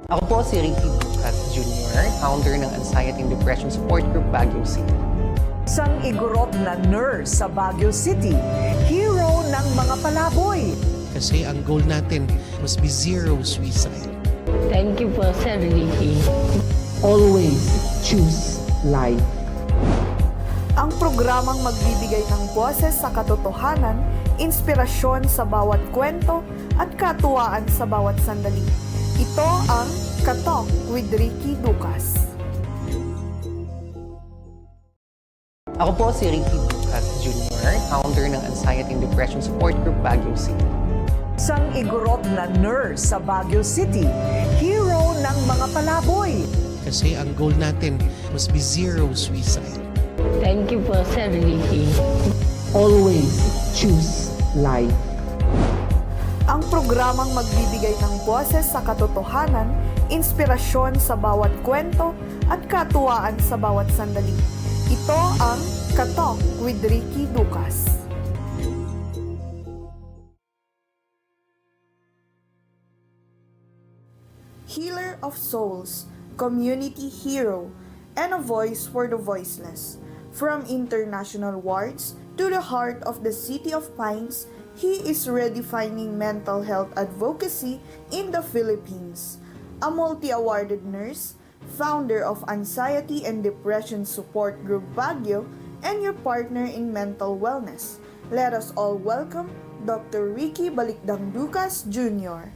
Ako po si Ricky Bucat Jr., founder ng Anxiety and Depression Support Group Baguio City. Isang igorot na nurse sa Baguio City, hero ng mga palaboy. Kasi ang goal natin must be zero suicide. Thank you po, Sir Ricky. Always choose life. Ang programang magbibigay ng boses sa katotohanan, inspirasyon sa bawat kwento at katuwaan sa bawat sandali. Ito ang Katok with Ricky Ducas. Ako po si Ricky Bucat Jr., founder ng Anxiety and Depression Support Group Baguio City. Isang igorot na nurse sa Baguio City, hero ng mga palaboy. Kasi ang goal natin must be zero suicide. Thank you po, Sir Ricky. Always choose life. Ang programang magbibigay ng boses sa katotohanan, inspirasyon sa bawat kwento at katuwaan sa bawat sandali. Ito ang Katok with Ricky Ducas. Healer of souls, community hero, and a voice for the voiceless. From international wards to the heart of the City of Pines, he is redefining mental health advocacy in the Philippines. A multi-awarded nurse, founder of Anxiety and Depression Support Group Baguio, and your partner in mental wellness. Let us all welcome Dr. Ricky Balikdang Ducas Jr.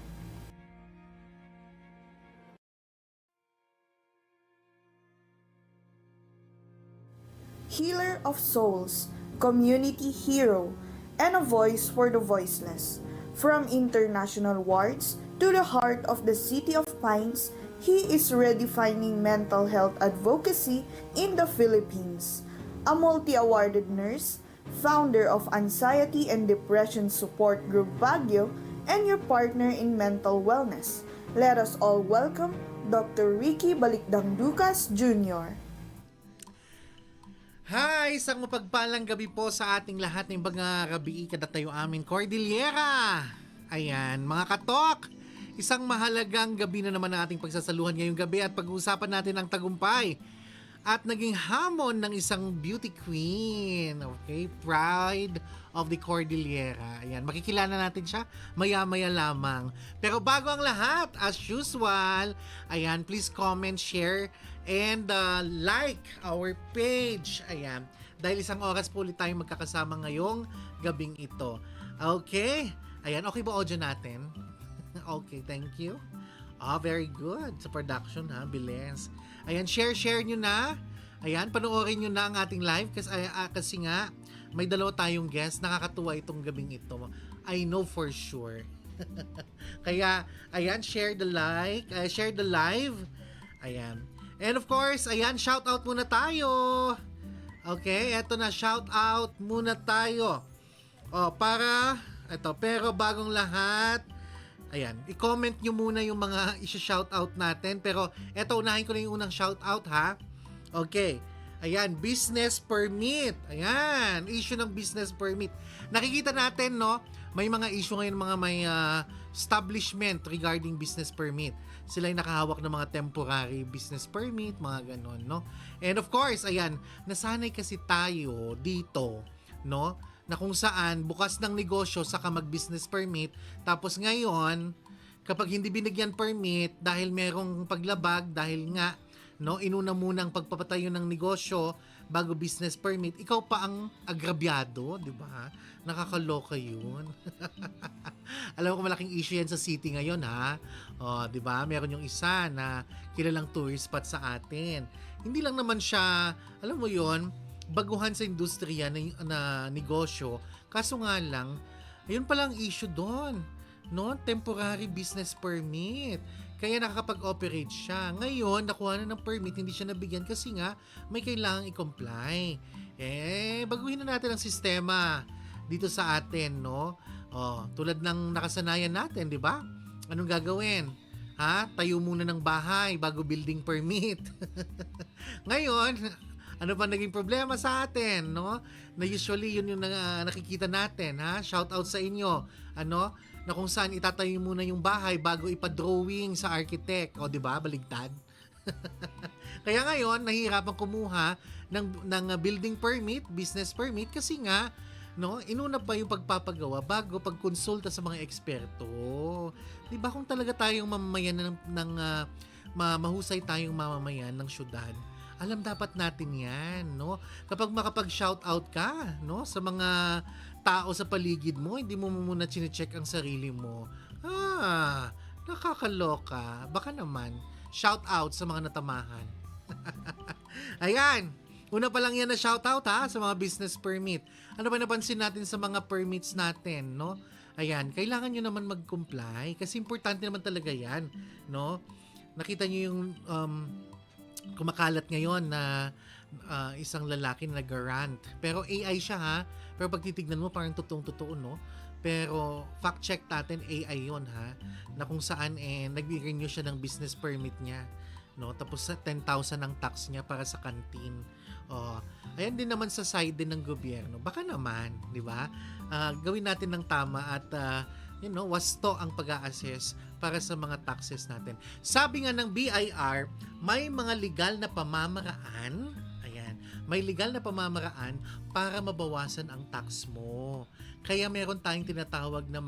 Healer of souls, community hero, and a voice for the voiceless. From international wards to the heart of the City of Pines, he is redefining mental health advocacy in the Philippines. A multi-awarded nurse, founder of Anxiety and Depression Support Group Baguio, and your partner in mental wellness. Let us all welcome Dr. Ricky Balikdang Ducas Jr. Hi! Isang mapagpalang gabi po sa ating lahat ng mga gabi kadatayo amin Cordillera. Ayan, mga katok, isang mahalagang gabi na naman ang ating pagsasaluhan ngayong gabi at pag-uusapan natin ang tagumpay at naging hamon ng isang beauty queen. Okay, Pride of the Cordillera. Ayan, makikilala natin siya maya-maya lamang. Pero bago ang lahat, as usual, ayan, please comment, share, and like our page. Ayan. Dahil isang oras po ulit tayong magkakasama ngayong gabing ito. Okay. Ayan. Okay ba audio natin? Okay. Thank you. Very good. Sa production ha. Bilis. Ayan. Share nyo na. Ayan. Panoorin nyo na ang ating live kasi nga may dalawa tayong guest. Nakakatuwa itong gabing ito. I know for sure. Kaya, ayan. Share the live. Ayan. And of course, ayan, shout out muna tayo. Okay, eto na, shout out muna tayo. Pero bagong lahat, ayan, i-comment nyo muna yung mga i-shout out natin. Pero eto, unahin ko na yung unang shout out ha. Okay, ayan, business permit. Ayan, issue ng business permit. Nakikita natin, no, may mga issue ngayon, mga may establishment regarding business permit. Sila yung nakahawak ng mga temporary business permit, mga ganon, no? And of course, ayan, nasanay kasi tayo dito, no? Na kung saan bukas ng negosyo saka mag-business permit, tapos ngayon, kapag hindi binigyan permit dahil merong paglabag, dahil nga, no, inuna muna ang pagpapatayo ng negosyo bago business permit, ikaw pa ang agrabyado, di ba? Nakakaloka yun. Alam ko malaking issue yan sa city ngayon ha. Di ba? Meron yung isa na kilalang tourist spot sa atin. Hindi lang naman siya, alam mo yun, baguhan sa industriya na negosyo. Kaso nga lang, ayun palang issue doon. No? Temporary business permit. Kaya nakakapag-operate siya. Ngayon, nakuha na ng permit, hindi siya nabigyan kasi nga may kailangang i-comply. Baguhin na natin ang sistema dito sa atin, no? Tulad ng nakasanayan natin, di ba? Anong gagawin? Tayo muna ng bahay bago building permit. Ngayon, Ano pa naging problema sa atin, no? Na usually yun yung nakikita natin, ha? Shout out sa inyo. Ano? Na kung saan itatayo muna yung bahay bago ipa-drawing sa architect. O, di ba? Baligtad. Kaya ngayon, nahihirapan kumuha ng building permit, business permit, kasi nga, no, inuna pa yung pagpapagawa bago pagkonsulta sa mga eksperto. 'Di ba kung talaga tayong mamamayan mahusay tayong mamamayan ng syudad, alam dapat natin 'yan, no? Kapag makapag-shout out ka, no, sa mga tao sa paligid mo, hindi mo muna chine-check ang sarili mo. Nakakaloka. Baka naman shout out sa mga natamahan. Ayan. Una pa lang yan na shoutout ha sa mga business permit. Ano ba napansin natin sa mga permits natin, no? Ayan, kailangan nyo naman mag-comply kasi importante naman talaga yan, no? Nakita nyo yung kumakalat ngayon na isang lalaki na nag-grant. Pero AI siya ha. Pero pag titignan mo parang totoong-totoo, no? Pero fact check natin AI yon ha. Na kung saan nag-renew siya ng business permit niya. No, tapos 10,000 ang tax niya para sa canteen. Ayan din naman sa side din ng gobyerno. Baka naman, di ba? Gawin natin ng tama at wasto ang pag-a-assess para sa mga taxes natin. Sabi nga ng BIR, may mga legal na pamamaraan. Ayan, may legal na pamamaraan para mabawasan ang tax mo. Kaya meron tayong tinatawag na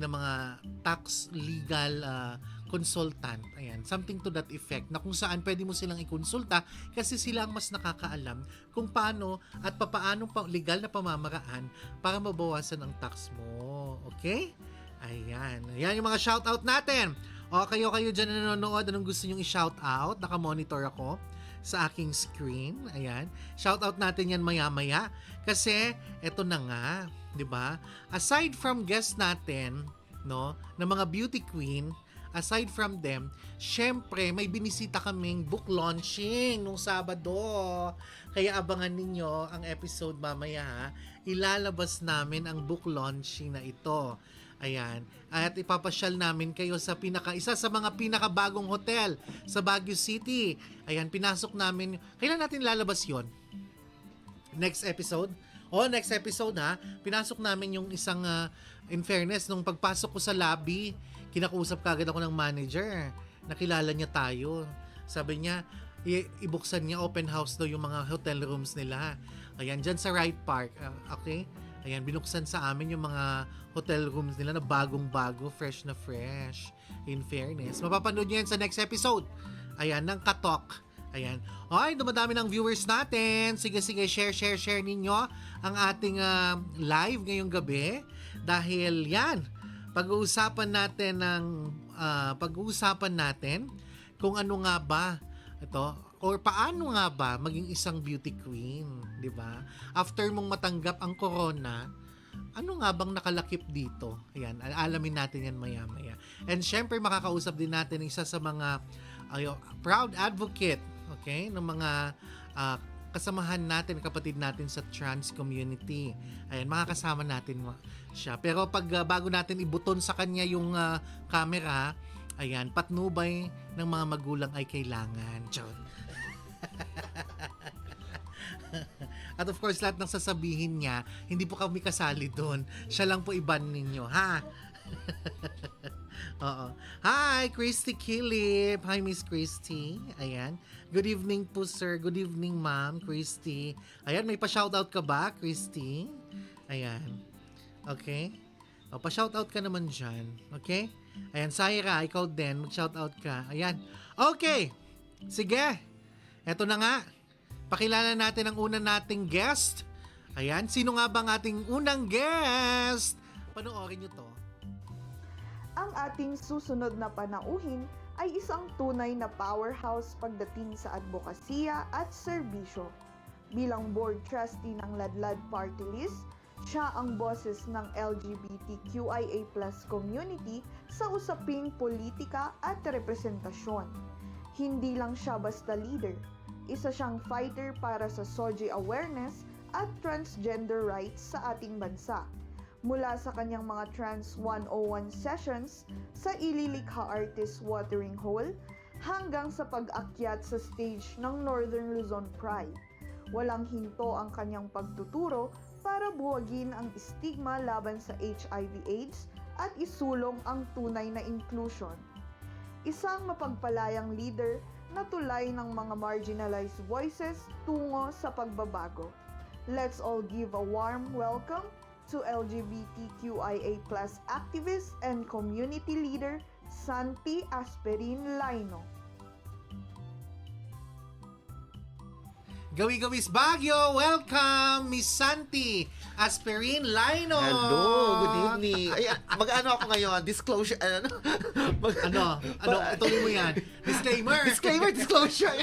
mga tax legal consultant. Ayan, something to that effect na kung saan pwede mo silang ikonsulta kasi sila ang mas nakakaalam kung paano at papaano legal na pamamaraan para mabawasan ang tax mo. Okay? Ayan. Ayan yung mga shoutout natin. O kayo dyan na nanonood, anong gusto nyong i-shoutout? Naka-monitor ako sa aking screen. Ayan. Shoutout natin yan maya-maya kasi eto na nga, 'di ba? Aside from guests natin, no, na mga beauty queen, aside from them, syempre may binisita kaming book launching nung Sabado. Kaya abangan ninyo ang episode mamaya ha. Ilalabas namin ang book launching na ito. Ayan. At ipapasyal namin kayo sa isa sa mga pinakabagong hotel sa Baguio City. Ayan, pinasok namin. Kailan natin lalabas yon? Next episode? Next episode ha. Pinasok namin yung isang, in fairness, nung pagpasok ko sa lobby, kinakausap kagad ako ng manager. Nakilala niya tayo. Sabi niya, ibuksan niya open house daw yung mga hotel rooms nila. Ayan, dyan sa Wright Park. Okay? Ayan, binuksan sa amin yung mga hotel rooms nila na bagong-bago, fresh na fresh. In fairness. Mapapanood niyo yan sa next episode. Ayan, ng Katok. Ayan. Okay, dumadami ng viewers natin. Sige, share ninyo ang ating live ngayong gabi. Dahil yan, pag-uusapan natin kung ano nga ba ito or paano nga ba maging isang beauty queen, 'di ba? After mong matanggap ang corona, ano nga bang nakalakip dito? Ayan, alamin natin yan maya-maya. And syempre makakausap din natin isa sa mga proud advocate, okay, ng mga kasamahan natin, kapatid natin sa trans community. Ayan, makakasama natin siya. Pero pag bago natin ibuton sa kanya yung camera, ayan, patnubay ng mga magulang ay kailangan. Charot. At of course, lahat ng sasabihin niya, hindi po kami kasali doon. Siya lang po iban ninyo, ha? Oo. Hi, Christy Kilip. Hi, Miss Christy. Ayan. Good evening po, sir. Good evening, ma'am, Christy. Ayan, may pa-shoutout ka ba, Christy? Ayan. Okay. Pa-shoutout ka naman dyan. Okay? Ayan, Saira, ikaw din. Mag-shoutout ka. Ayan. Okay. Sige. Eto na nga. Pakilala natin ang una nating guest. Ayan, sino nga bang ating unang guest? Panoorin nyo to. Ang ating susunod na panauhin ay isang tunay na powerhouse pagdating sa advokasya at serbisyo. Bilang board trustee ng Ladlad Party List, siya ang boses ng LGBTQIA+ community sa usaping politika at representasyon. Hindi lang siya basta leader. Isa siyang fighter para sa SOGI awareness at transgender rights sa ating bansa. Mula sa kanyang mga Trans 101 sessions sa Ililikha Artist Watering Hole hanggang sa pag-akyat sa stage ng Northern Luzon Pride. Walang hinto ang kanyang pagtuturo para buwagin ang stigma laban sa HIV/AIDS at isulong ang tunay na inclusion. Isang mapagpalayang leader na tulay ng mga marginalized voices tungo sa pagbabago. Let's all give a warm welcome to LGBTQIA+ activist and community leader Santi Asperin Laino. Gawi-gawis Baguio, welcome Miss Santi Asperin Laino. Hello, good evening. Ay, mag-ano ako ngayon? Disclosure, Ano, tuloy mo yan. Disclaimer. disclosure.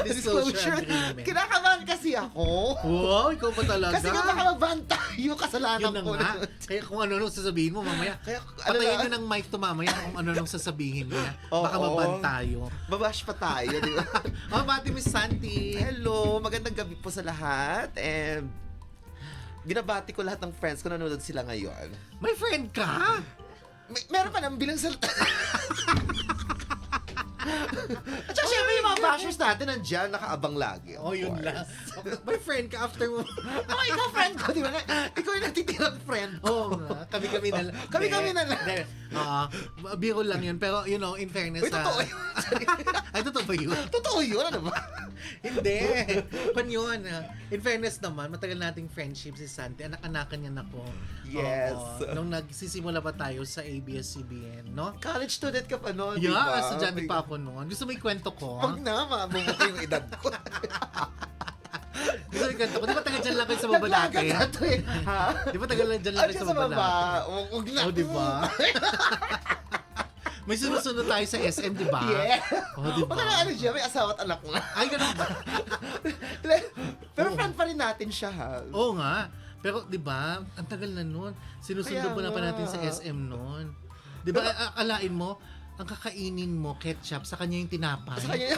Disclosure agreement. Kinakabahan kasi ako. Wow, ikaw pa talaga. Kasi nga baka mag-ban tayo, kasalanan Yun na ko. nga. Kaya kung ano nung sasabihin mo mamaya. Kaya, Patayin nyo ng mic to mamaya kung ano nung sasabihin niya. Baka Oo. maban tayo. Babash pa tayo, di ba? Oh, bati Miss Santi. Hello, magandang gabi po sa lahat. And binabati ko lahat ng friends ko, nanonood sila ngayon. May friend ka? Meron pa nang bilang salita. At saka syempre yung mga bashers natin nandiyan, nakaabang lagi. Oh, yun lang. May friend ka after mo. Oh, ikaw friend ko, di ba? Ikaw yung natitirang friend Oo ko. nga. Kami-kami na lang. Kami-kami na lang. Biro lang yun. Pero, you know, in fairness, Uy, totoo yun. Ay, totoo ba yun? Totoo yun, ano ba? Hindi. Pan yun. In fairness naman, matagal nating friendship si Santi. Anak-anakan niya na ko. Yes. Nung nagsisimula pa tayo sa ABS-CBN, no? College student ka pa noon, Yeah, di ba? estudyante pa ako noon. Gusto mo ikwento ko? Huwag na, mabungo ko yung edad ko. Gusto mo ikwento ko? Di ba taga dyan lang kayo sa baba dati? Naglagan na to eh. Ha? Di ba taga dyan lang kayo Andiyan sa sa baba baba. dati? Huwag na. Oh, di ba? May sinusunod tayo sa SM, di ba? Yeah. Oh, di Huwag ba? na ano siya, may asawa at anak na. Ay, ganun ba? Pero friend pa rin natin siya, ha? Oo nga. Pero, di ba, ang tagal na nun. Sinusunod Kaya mo na pa nga. natin sa SM nun. Di ba, alain mo, ang kakainin mo, ketchup, sa kanya yung tinapay. Sa kanya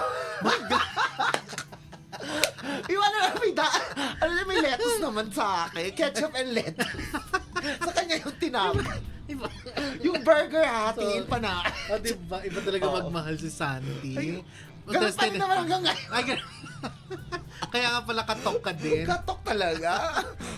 yung ano na, may lettuce naman sa akin. Ketchup and lettuce. Sa kanya yung tinapay. Diba? Yung burger, hatiin pa na. Oh, di ba? Iba talaga Oo. magmahal si Sandy. Ay, ganun pa rin naman hanggang ngayon. Ay, ganun. Kaya nga pala katok ka din. Katok talaga.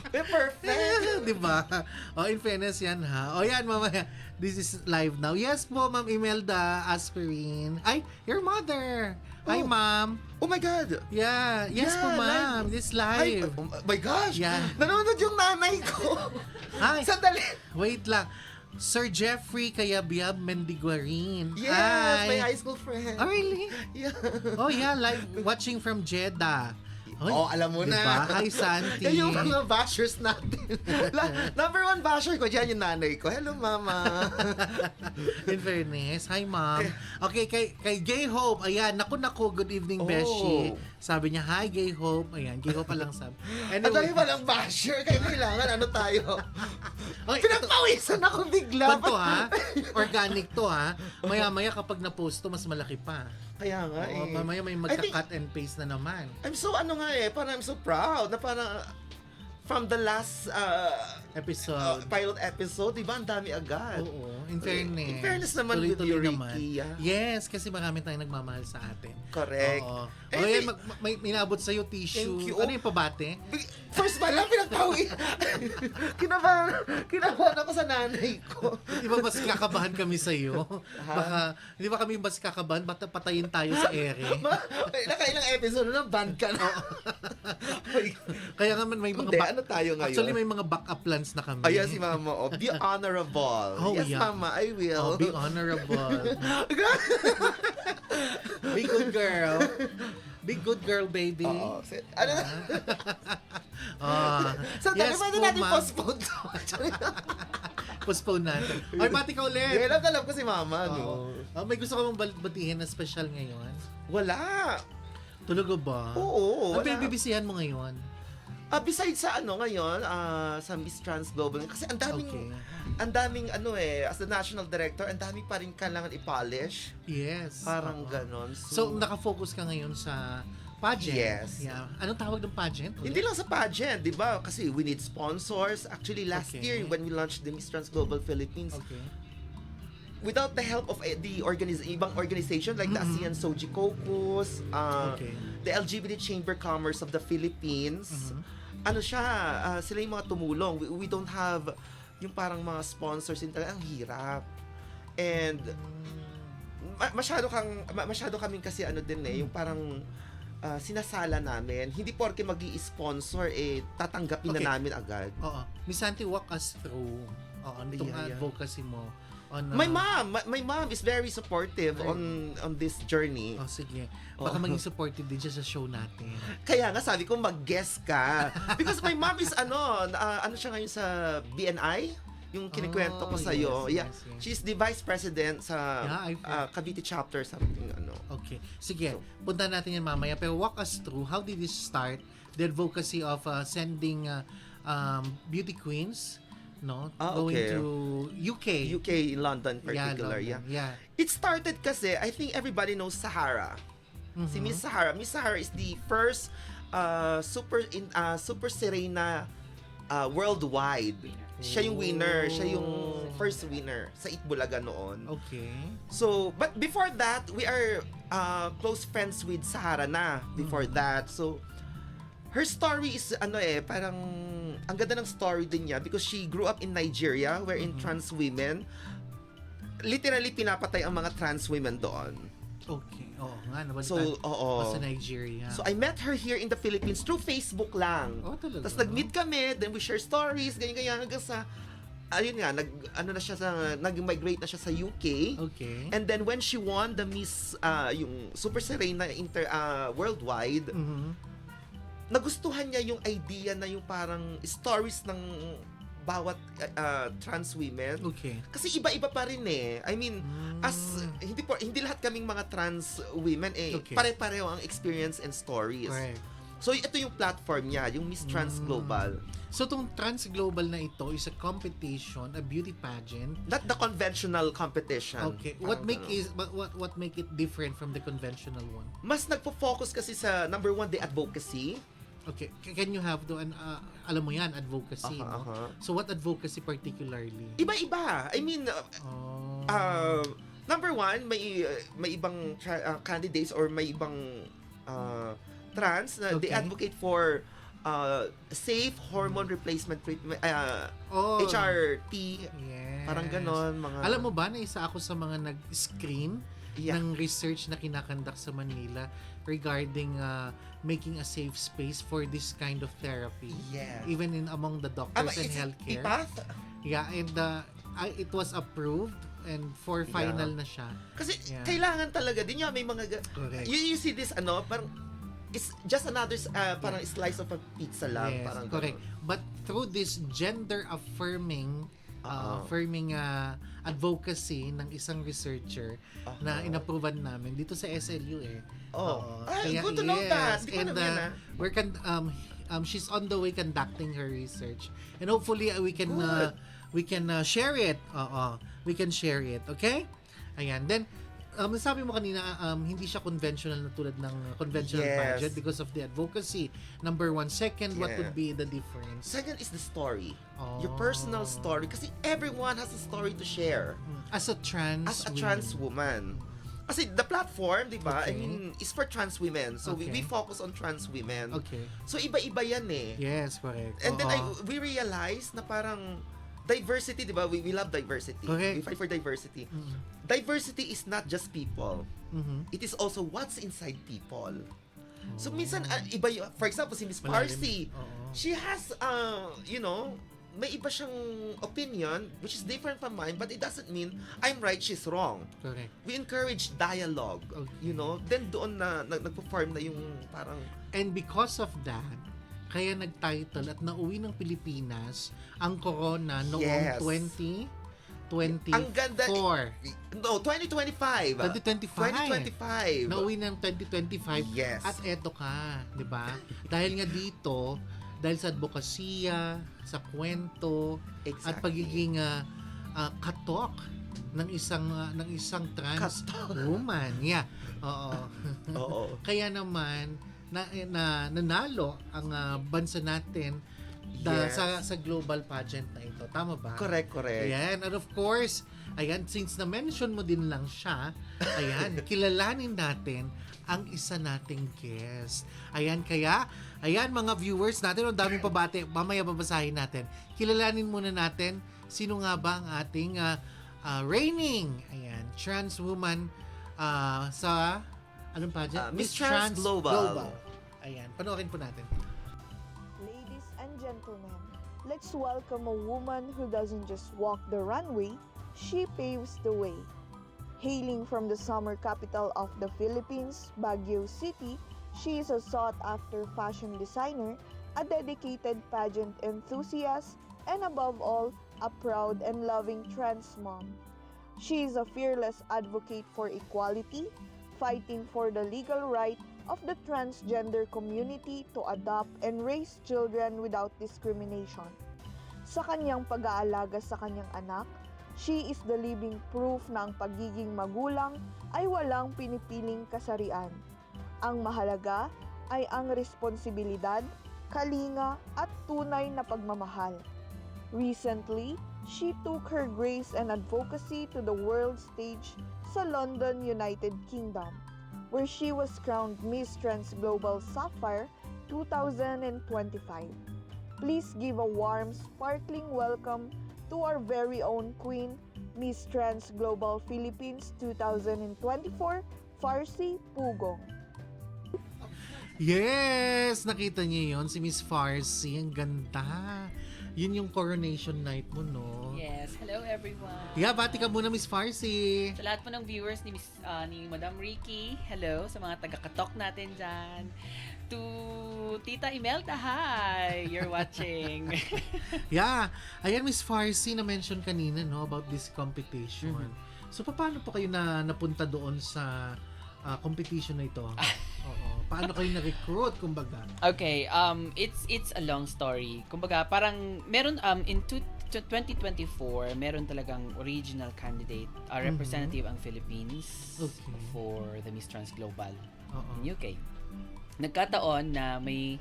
Perfect. Di ba? Oh, in fairness yan ha. Oh, yan mamaya. This is live now. Yes po, Ma'am Imelda Asperin. Ay, your mother. Hi, Oh. Ma'am. Oh my God. Yeah. Yes Yeah, po, Ma'am. live. This Ay, live. oh my gosh. Yeah. Nanonood yung nanay ko. Hi. Sandali. Wait lang. Sir Jeffrey Kayabyab Mendiguarin. Yes, Hi. my high school friend. Oh, really? Yeah. Oh, yeah. Live watching from Jeddah. Oy, Oh, alam mo diba? na. Hi, Santi. Yan yung mga bashers natin. Number one basher ko, dyan yung nanay ko. Hello, mama. In fairness, hi ma'am. Okay, kay Gay Hope, ayan, naku, good evening, Oh. Beshi. Sabi niya, hi Gay Hope. Ayan, Gay Hope pa lang sabi. Ang dami pa ng basher. Kaya kailangan, ano tayo? Okay, Pinagpawisan ako bigla. Kwanto ha? Organic to ha? Maya-maya kapag na-post to, mas malaki pa. Kaya nga Oo, eh. mamaya may magka-cut and paste na naman. I'm so ano nga eh, parang I'm so proud na parang from the last Episode. pilot episode, di ba? Ang dami agad. Oo, in fairness. In fairness naman with tuloy-tuloy you, naman. Ricky, yeah. Yes, kasi marami tayong nagmamahal sa atin. Correct. Oo. Eh, O yan, di- may minabot sa'yo tissue. Thank you. Ano yung pabate? First ba lang, pinagpawi. Kinabahan ako sa nanay ko. Di ba mas kakabahan kami sa'yo? Baka, di ba kami mas kakabahan? Baka patayin tayo sa ere? Nakailang episode na ban ka na. Kaya nga may mga Hindi, ano tayo ngayon? Actually, may mga backup plans na kami. Ayan si mama, oh. Be honorable. Oh, yes, yeah. mama, I will. Oh, be honorable. Be good girl. Be good girl, baby. Oo. Ano na? So, yes pwede po, natin ma'am. postpone to. Postpone natin. Ay, mati ka ulit. Alam ko si mama, no? Oh, may gusto ka mong batihin na special ngayon? Wala. Tulog ba? Oo, Ang wala. pinagbibisihan mo ngayon? Besides sa ano ngayon, sa Miss Trans Global, kasi Okay. ang daming ano eh, as the national director, ang daming pa rin kailangan i-polish. Yes. Parang Oo. ganon. So, nakafocus ka ngayon sa pageant? Yes. Yeah. Anong tawag ng pageant? Hindi lang sa pageant, di ba? Kasi we need sponsors. Actually, last Okay. year, when we launched the Miss Trans Global Philippines, Okay. without the help of ibang organization like the ASEAN Soji Caucus, Okay. the LGBT Chamber of Commerce of the Philippines, ano siya, sila yung mga tumulong. We don't have yung parang mga sponsors din talaga. Ang hirap. And masyado kaming kasi ano din yung parang sinasala namin. Hindi porke magi-sponsor tatanggapin Okay. na namin agad. Oo. Miss Santi, walk us through itong Yeah. advocacy mo. On, My mom is very supportive on this journey. Oh, sige. Baka maging supportive din siya sa show natin. Kaya nga sabi ko mag-guest ka. Because my mom is ano siya ngayon sa BNI, yung kinikwento ko sa iyo. Yes. She's the vice president sa Yeah, I've heard. Cavite chapter something ano. Okay. Sige, punta natin yan mamaya. Pero walk us through, how did this start? The advocacy of sending beauty queens, no? Going Okay. to UK. UK, London particular, London. Yeah. It started kasi, I think everybody knows Sahara. Si Miss Sahara. Miss Sahara is the first super Serena worldwide. Siya yung winner. Siya yung first winner sa Itbulaga noon. Okay. So, but before that, we are close friends with Sahara na before that. So, her story is parang ang ganda ng story din niya because she grew up in Nigeria wherein trans women literally pinapatay ang mga trans women doon. Okay. Oo nga, nabalita. So, oo. Sa Nigeria. So I met her here in the Philippines through Facebook lang. Oh, talaga? Tapos nag-meet kami, then we share stories, ganyan hanggang sa ayun nga, nag-migrate na siya sa UK. Okay. And then when she won the Miss yung Super Serena worldwide, nagustuhan niya yung idea na yung parang stories ng bawat trans women. Okay. Kasi iba-iba pa rin I mean, hindi lahat kaming mga trans women Okay. pare-pareho ang experience and stories. Correct. So ito yung platform niya, yung Miss Trans Global. So, itong Trans Global na ito is a competition, a beauty pageant. Not the conventional competition. Okay. Parang What make it different from the conventional one? mas nagpo-focus kasi sa number one, the advocacy. Okay. Can you have alam mo yan, advocacy, no? So, what advocacy particularly? Iba-iba. I mean, Oh. number one, may ibang candidates or may ibang trans na they Okay. advocate for safe hormone replacement treatment, Oh. HRT, Yes. parang ganon. Mga, Alam mo ba na isa ako sa mga nag-screen Yeah. ng research na kinakandak sa Manila regarding making a safe space for this kind of therapy. Yes. Even among the doctors and it's healthcare. PPATH? Yeah, and it was approved and for final na siya. Kasi Yeah. kailangan talaga din may mga Correct. you see this parang it's just another parang slice of a pizza lang, Yes, parang correct. ganon. But through this gender affirming advocacy ng isang researcher na inapprovean namin dito sa SLU Oh. Kaya, Good to know that. Di ko And alam yan, she's on the way conducting her research. And hopefully we can share it. We can share it, okay? Ayan. Then sabi mo kanina hindi siya conventional na tulad ng conventional Yes. pageant because of the advocacy. Number one. Second, what Yeah. would be the difference? Second is the story. Your Oh. personal story. Kasi everyone has a story to share. As a trans As a trans woman. Kasi the platform, di ba? I Okay. mean, is for trans women. So we Okay. focus on trans women. Okay. So iba-iba yan Yes, correct. And then Oo. we realize na parang diversity, di ba? We love diversity. Correct. We fight for diversity. Diversity is not just people. Mhm. It is also what's inside people. So minsan iba for example si Miss Malalim. Parsi, Oo. she has may iba siyang opinion which is different from mine, but it doesn't mean I'm right, she's wrong. Correct. We encourage dialogue, Okay. Then doon na nagpo-form na yung parang And because of that, kaya nag-title at nauwi ng Pilipinas ang corona noong Yes. 2024. ang ganda 2025. 2025. Nauwi ng 2025. Yes. At eto ka, di ba? Dahil nga dito, dahil sa advokasya, sa kwento, at Exactly. pagiging katok ng isang trans woman. Yeah. Oo. Oo. Kaya naman nanalo ang bansa natin Yes. sa global pageant na ito. Tama ba? Correct. Ayan, and of course, ayan, since na-mention mo din lang siya, ayan, kilalanin natin ang isa nating guest. Ayan, kaya, ayan mga viewers natin, ang daming pabati, mamaya babasahin natin. Kilalanin muna natin, sino nga ba ang ating reigning, ayan, trans woman sa, anong pageant? Miss Trans Global. Ayan, panoorin po natin. Ladies and gentlemen, let's welcome a woman who doesn't just walk the runway, she paves the way. Hailing from the summer capital of the Philippines, Baguio City, she is a sought-after fashion designer, a dedicated pageant enthusiast, and above all, a proud and loving trans mom. She is a fearless advocate for equality, fighting for the legal right of the transgender community to adopt and raise children without discrimination. Sa kanyang pag-aalaga sa kanyang anak, she is the living proof na ang pagiging magulang ay walang pinipiling kasarian. Ang mahalaga ay ang responsibilidad, kalinga at tunay na pagmamahal. Recently, she took her grace and advocacy to the world stage sa London, United Kingdom, where she was crowned Miss Trans Global Sapphire 2025. Please give a warm, sparkling welcome to our very own Queen, Miss Trans Global Philippines 2024, Farsi Pugong. Yes! Nakita niyo yon si Miss Farsi. Ang ganda. Yun yung coronation night mo, no? Yes, hello everyone. Yeah, bati ka muna, Miss Farsi. Sa lahat po ng viewers ni Madam Ricky, hello sa mga taga-katok natin dyan. To Tita Imelda, hi! You're watching. Yeah. Ayan, Miss Farsi, na-mention kanina, no, about this competition. So, paano po kayo napunta doon sa competition na ito? Oo. Paano kayo na-recruit, kumbaga? Okay, it's a long story. Kumbaga, parang meron in 2024, meron talagang original candidate, representative ang Philippines for the Miss Trans Global in UK. Nagkataon na may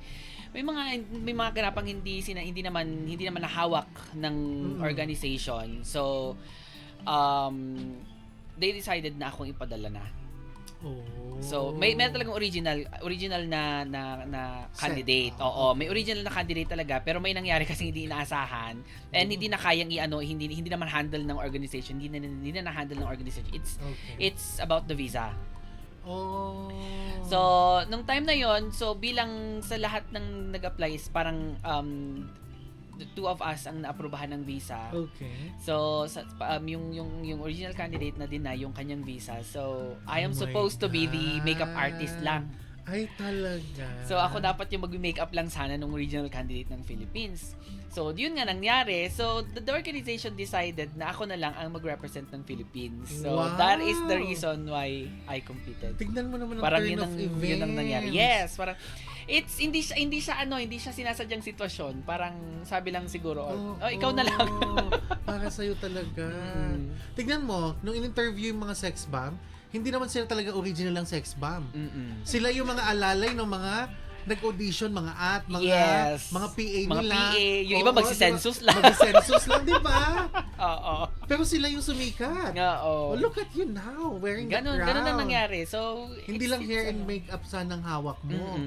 mga ganapang hindi naman nahawak ng organization. So they decided na akong ipadala na. So may talagang original na candidate. Oo, may original na candidate talaga, pero may nangyari kasi hindi inaasahan and hindi na kayang hindi naman handle ng organization, hindi na handle ng organization. It's about the visa. So, nung time na yon, so bilang sa lahat ng nag-apply is parang the two of us ang naaprubahan ng visa. Okay. So yung original candidate na din na yung kanyang visa. So I am supposed to be the makeup artist lang. Ay, talaga. So ako dapat yung mag-makeup lang sana ng original candidate ng Philippines. So yun nga nangyari. So the organization decided na ako na lang ang mag-represent ng Philippines. So that is the reason why I competed. Tignan mo naman ang parang turn of events. Yun ang nangyari. Yes, parang hindi siya sinasadyang sitwasyon. Parang sabi lang siguro, ikaw na lang. Para sa'yo talaga. Tignan mo, nung in-interview yung mga sex bomb, hindi naman sila talaga original lang sex bomb. Sila yung mga alalay ng mga nag-audition, mga mga PA nila. Mga PA, yung iba magsisensus lang. Magsisensus lang, di ba? Oo. Pero sila yung sumikat. Oo. Oh, look at you now, wearing the crown. Ganun ang nangyari. So, hindi lang hair and makeup sanang hawak mo.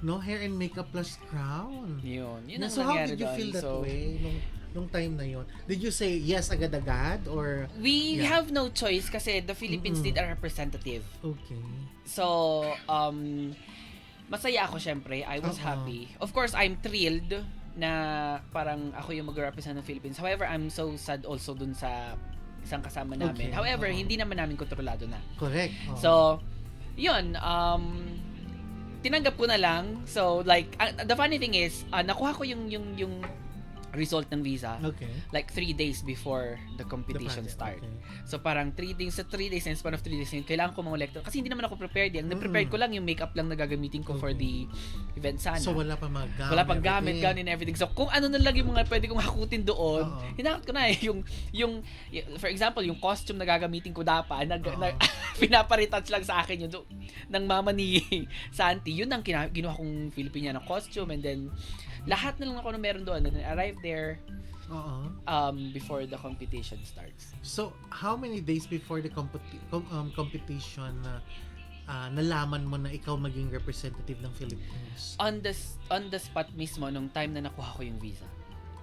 No, hair and makeup plus crown. Yun ang So how did you feel that way nung time na yon? Did you say yes agad-agad or we have no choice kasi the Philippines need a representative. Okay. So, masaya ako syempre. I was happy. Of course, I'm thrilled na parang ako yung mag-represent ng Philippines. However, I'm so sad also dun sa isang kasama namin. However, hindi naman namin kontrolado na. Correct. So, yun, tinanggap ko na lang. So, like, the funny thing is, nakuha ko yung result ng visa like 3 days before the competition start. So parang 3 days in span of 3 days kailangan ko mangolekta kasi hindi naman ako prepared. Nag-prepared ko lang yung makeup lang na gagamitin ko for the event sana. So wala pa mga gamit. Wala pang gamit, gun and everything. So kung ano na lang yung mga pwede kong hakutin doon, hinakot ko na yung for example, yung costume na gagamitin ko dapat pinapa-retouch lang sa akin yun ng mama ni Santi. Yun ang ginawa kong Filipiniana costume and then lahat na lang ako na meron doon. And I arrived there Oo. before the competition starts. So, how many days before the competition nalaman mo na ikaw maging representative ng Philippines? On the spot mismo nung time na nakuha ko yung visa.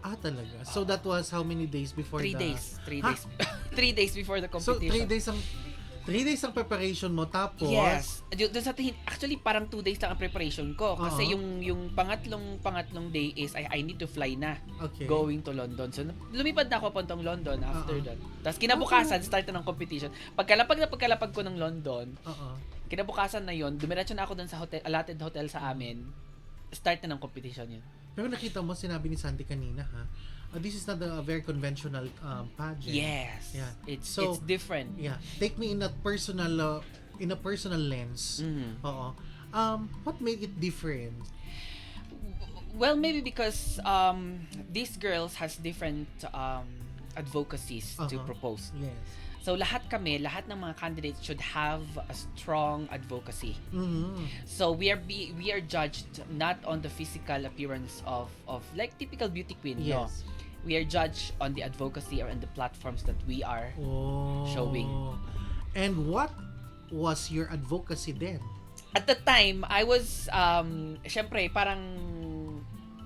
Talaga. So, that was how many days before 3 days. 3 Ha? days. 3 days before the So, competition. 3 days ang preparation mo, tapos... Yes. Doon sa actually parang 2 days lang ang preparation ko kasi Oo. yung pangatlong day is I need to fly na Okay. going to London. So lumipad na ako papuntang London after Oo. that. Tapos kinabukasan start na ng competition. Pagkalapag ko ng London, Oo. kinabukasan na yon, dumiretso na ako doon sa allotted hotel sa amin. Start na ng competition yun. Pero nakita mo, sinabi ni Sandy kanina, ha? This is not a very conventional pageant. Yes. Yeah. It's So, different. Yeah. Take me in a personal lens. Mhm. Oo. What made it different? Well, maybe because these girls has different advocacies to Uh-huh. propose. Yes. So lahat ng mga candidates should have a strong advocacy. Mhm. So we are judged not on the physical appearance of like typical beauty queen. No. Yes. We are judged on the advocacy or on the platforms that we are. Oh. Showing. And what was your advocacy then? At the time, I was syempre parang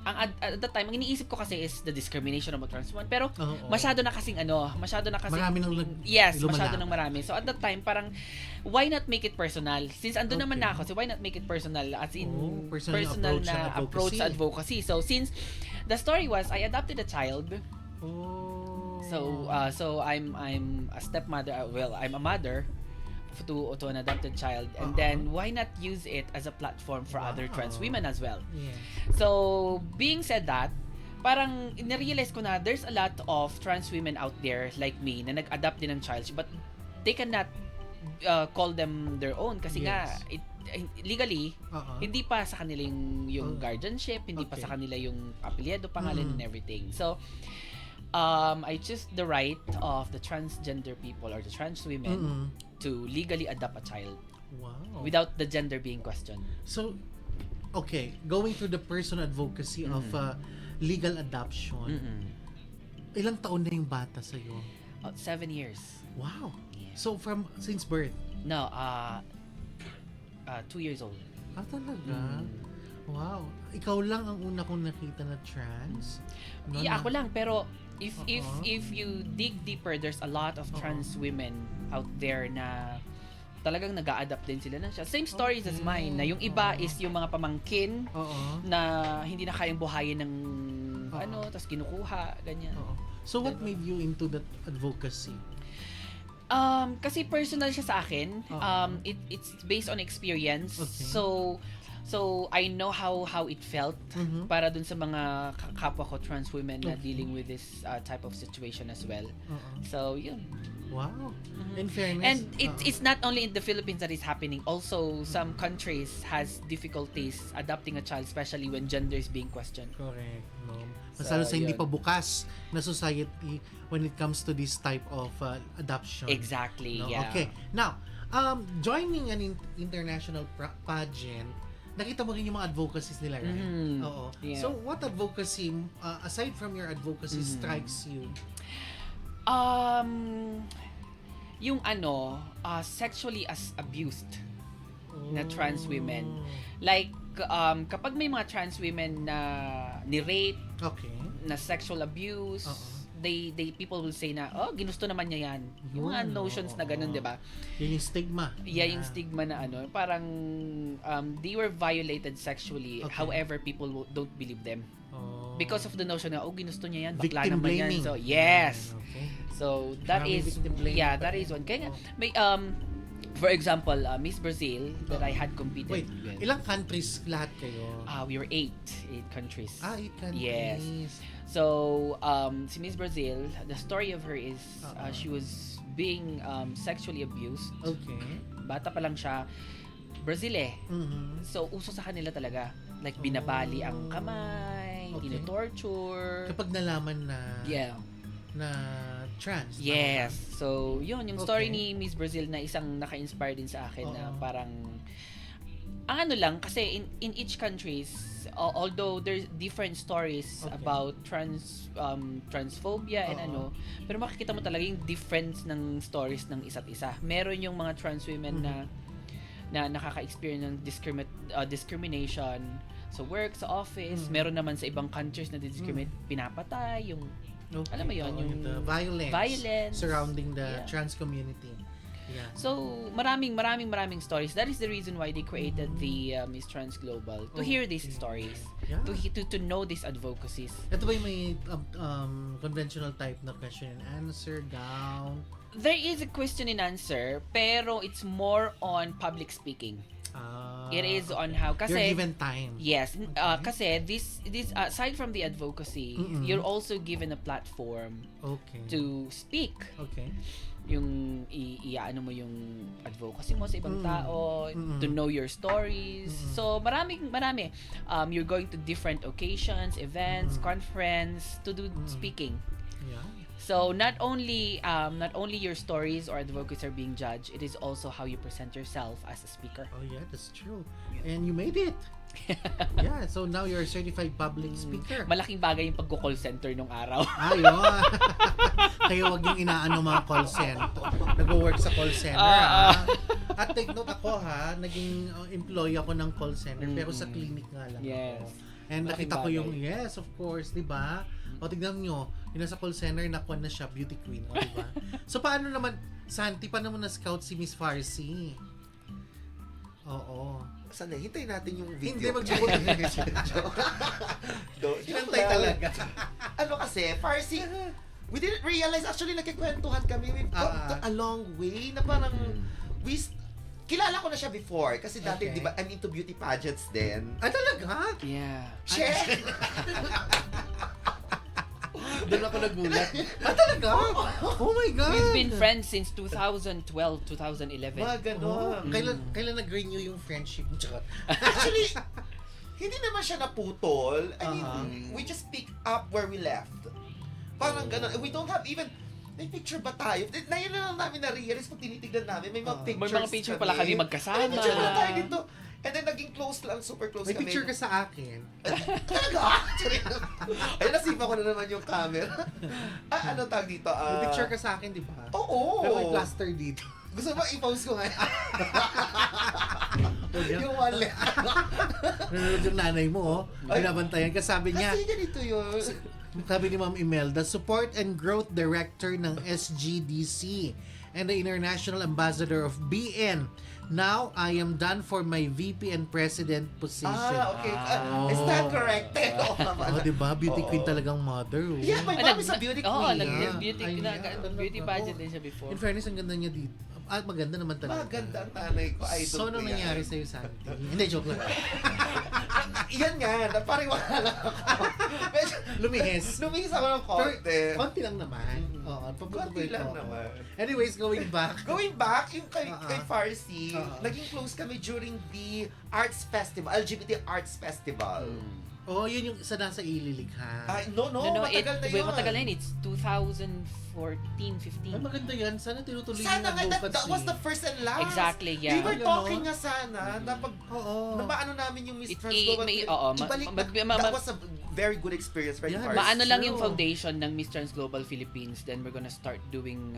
at the time, ang iniisip ko kasi is the discrimination about trans women. Pero Oo. masyado na kasing Marami nang yes, lumalaban. masyado nang marami. So at that time, parang why not make it personal? Since andun naman na ako, so why not make it personal? As in, personal personal approach na sa approach sa advocacy. So since the story was, I adopted a child. Oh. So I'm a stepmother. Well, I'm a mother to an adopted child, and Uh-huh. then why not use it as a platform for other trans Wow. women as well? Yeah. So, being said that, parang narealize ko na there's a lot of trans women out there like me na nag-adopt din ng child, but they cannot call them their own kasi nga legally Uh-huh. hindi pa sa kanila yung Oh. guardianship, hindi pa Okay. sa kanila yung apelyido, pangalan and everything. So, I choose the right of the transgender people or the trans women Mm-mm. to legally adopt a child Wow. without the gender being questioned. So, okay, going through the personal advocacy of legal adoption, Mm-mm. ilang taon na yung bata sa'yo? 7 years. Wow. Yeah. So, since birth? No, 2 years old. Talaga? Wow. Ikaw lang ang una kong nakita na trans? No, Yeah, na- ako lang, pero if Uh-huh. if you dig deeper, there's a lot of trans women out there na talagang nag-a-adapt din sila na siya. Same stories as mine, na yung iba is yung mga pamangkin Oo. na hindi na kayang buhayin ng Oo. tapos kinukuha, ganyan. Oo. So, what made you into that advocacy? Kasi personal siya sa akin. Oo. It's based on experience. Okay. So I know how it felt Mhm. para dun sa mga kapwa ko trans women na Okay. dealing with this type of situation as well. Oo. So yun. Wow. In fairness. And it's not only in the Philippines that is happening. Also, some countries has difficulties adopting a child, especially when gender is being questioned. Correct. No? Mas So, lalo sa hindi yun. pa bukas na society when it comes to this type of adoption. Exactly. No? Yeah. Okay. Now, joining an international pageant, nakita mo rin yung mga advocacies nila, right? Mhm. Oo. Yeah. So, what advocacy, aside from your advocacy, strikes you? Yung sexually abused na trans women. Like, kapag may mga trans women na ni-rape, Okay. na sexual abuse, Oo. people will say na, ginusto naman niya yan. Yung mga Yun, notions na ganun, oo. di ba? Yun yung stigma. Yeah, yung stigma na parang they were violated sexually. Okay. However, people don't believe them. Oh. Because of the notion na, ginusto niya yan, bakla Victim naman blaming. yan. So, yes. Okay. So, that Maraming is, victim blaming pa that rin. is one. Kaya nga, Oh. may, for example, Miss Brazil that I had competed Wait, with. ilang countries lahat kayo? We were 8 countries. 8 countries. Yes. So, si Miss Brazil, the story of her is she was being sexually abused. Okay. Bata pa lang siya. Brazil Mhm. So, uso sa kanila talaga. Like, binabali ang kamay, Okay. tino-torture. Kapag nalaman na Yeah. na trans. Yes. So, yun, yung story Okay. ni Miss Brazil na isang naka-inspire din sa akin na Oo. parang Ang ano lang, kasi in each countries, although there's different stories Okay. about transphobia and Oo. pero makikita mo talaga yung difference ng stories ng isa't isa. Meron yung mga trans women na nakaka-experience ng discrimination sa work, sa office. Meron naman sa ibang countries na discriminate, pinapatay, yung Okay. alam mo yun, Oo, yung the violence surrounding the Yeah. trans community. Yeah. So, maraming stories. That is the reason why they created the Miss Trans Global, to hear these stories, Yeah. to know these advocacies. Ito ba yung may conventional type na question and answer, gown? There is a question and answer, pero it's more on public speaking. It is on how, kasi You're given time. yes, kasi this aside from the advocacy, you're also given a platform Okay. to speak. Okay. Yung iaano mo yung advocacy mo sa ibang tao, to know your stories. So marami. You're going to different occasions, events, conference to do speaking. Yeah. So not only your stories or advocacies are being judged, it is also how you present yourself as a speaker. Oh yeah, that's true. And you made it. Yeah, so now you're a certified public speaker. Malaking bagay yung pagko-call center nung araw. Ayun. Kaya wag yung inaano mga call center. Nag-work sa call center, ha? At take note ako, ha? Naging employee ako ng call center, pero sa clinic nga lang Yes. ako. And Malaking nakita ko bagay. yung, yes, of course, di ba? O tignan nyo, yung nasa call center, nakuha na siya, beauty queen, o di ba? So paano naman, Santi, paano mo na-scout si Miss Farsi? Oo. Sana, hintayin natin yung video. Hindi, mag-joke. Hinantay talaga. Ano kasi, Farsi, we didn't realize, actually, nagkikwentuhan kami. We've got a long way na parang, kilala ko na siya before. Kasi dati, Okay. di ba, I'm into beauty pageants din. Ah, talaga? Yeah. Check! Doon ako nagulat. Ah, talaga? Oh my God! We've been friends since 2012, 2011. Mga ganon. Kailan nag-renew yung friendship? Tsaka, Actually, hindi naman siya naputol. I mean, we just pick up where we left. Parang ganon. We don't have even, may picture ba tayo? Ngayon na lang namin na-realize pag tinitignan namin, may mga pictures May mga picture pala kami magkasama. May picture pala tayo dito. And then naging close lang, super close may kami. picture ka sa akin. Talaga? Ay, nasipa ko na naman yung camera. Ano tag dito? May picture ka sa akin, di ba? Oo. Pero may plaster dito. Gusto mo i-post ko nga? Huwag yan. Yung wallet. Nanonood yung nanay mo, oh. Ay. Binabantayan ka. Sabi niya, Kasi ganito yun. sabi ni Ma'am Imelda, Support and Growth Director ng SGDC and the International Ambassador of BN. Now, I am done for my VP and President position. Okay. Is that corrected? Oo Oh, naman. di ba? Beauty Oo. queen talagang mother. Oh. Yeah, my mom is a beauty Oo, queen. nag-beauty Ayan. beauty pageant din siya before. In fairness, ang ganda niya dito. Maganda naman talaga. Maganda ang tanay ko. Idol So, ano ko yan. nangyari sa'yo, Santi? Hindi, joke lang. Yan nga, napariwala lang ako. Medyo, Lumihis. lumihis ako ng konti. Konti lang naman. Oo, papunta Konti pa lang ito. naman. Anyways, going back. Going back, yung kay Farsi, Oo. naging close kami during the arts festival, LGBT Arts Festival. Oh, yun yung isa nasa ililig, ha? No, matagal na yun. Matagal na yun. It's 2014, 15. Ay, maganda yan. Sana tinutuloy Sana yung nga, that advocacy. was the first and last. Exactly, yeah. We were Ganon. talking nga sana na pag Oo. na maano namin yung Miss It- Trans i- Global. may- oo, ibalik ma- that was a very good experience, right, Yeah, Farsi? Maano lang true. yung foundation ng Miss Trans Global Philippines, then we're gonna start doing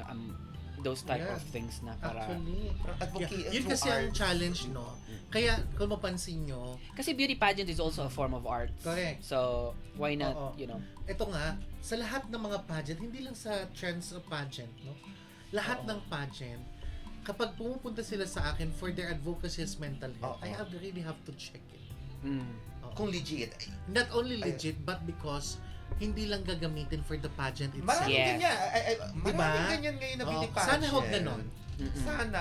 those type Yeah. of things na para... Actually. Advocate Yun through kasi ang arts. challenge, no? Kaya, kung mapansin nyo, Kasi beauty pageant is also a form of art. Correct. So, why not, Oo. Ito nga, sa lahat ng mga pageant, hindi lang sa trans pageant, no? Lahat ng pageant, kapag pumupunta sila sa akin for their advocacy as mental health, Oo. I really have to check it. Mm. Oo. Kung legit. Not only legit, but because hindi lang gagamitin for the pageant itself. Maraming Yes. ganyan. Diba? Maraming ganyan ngayon na Oo. beauty pageant. Sana huwag ganon. Sana.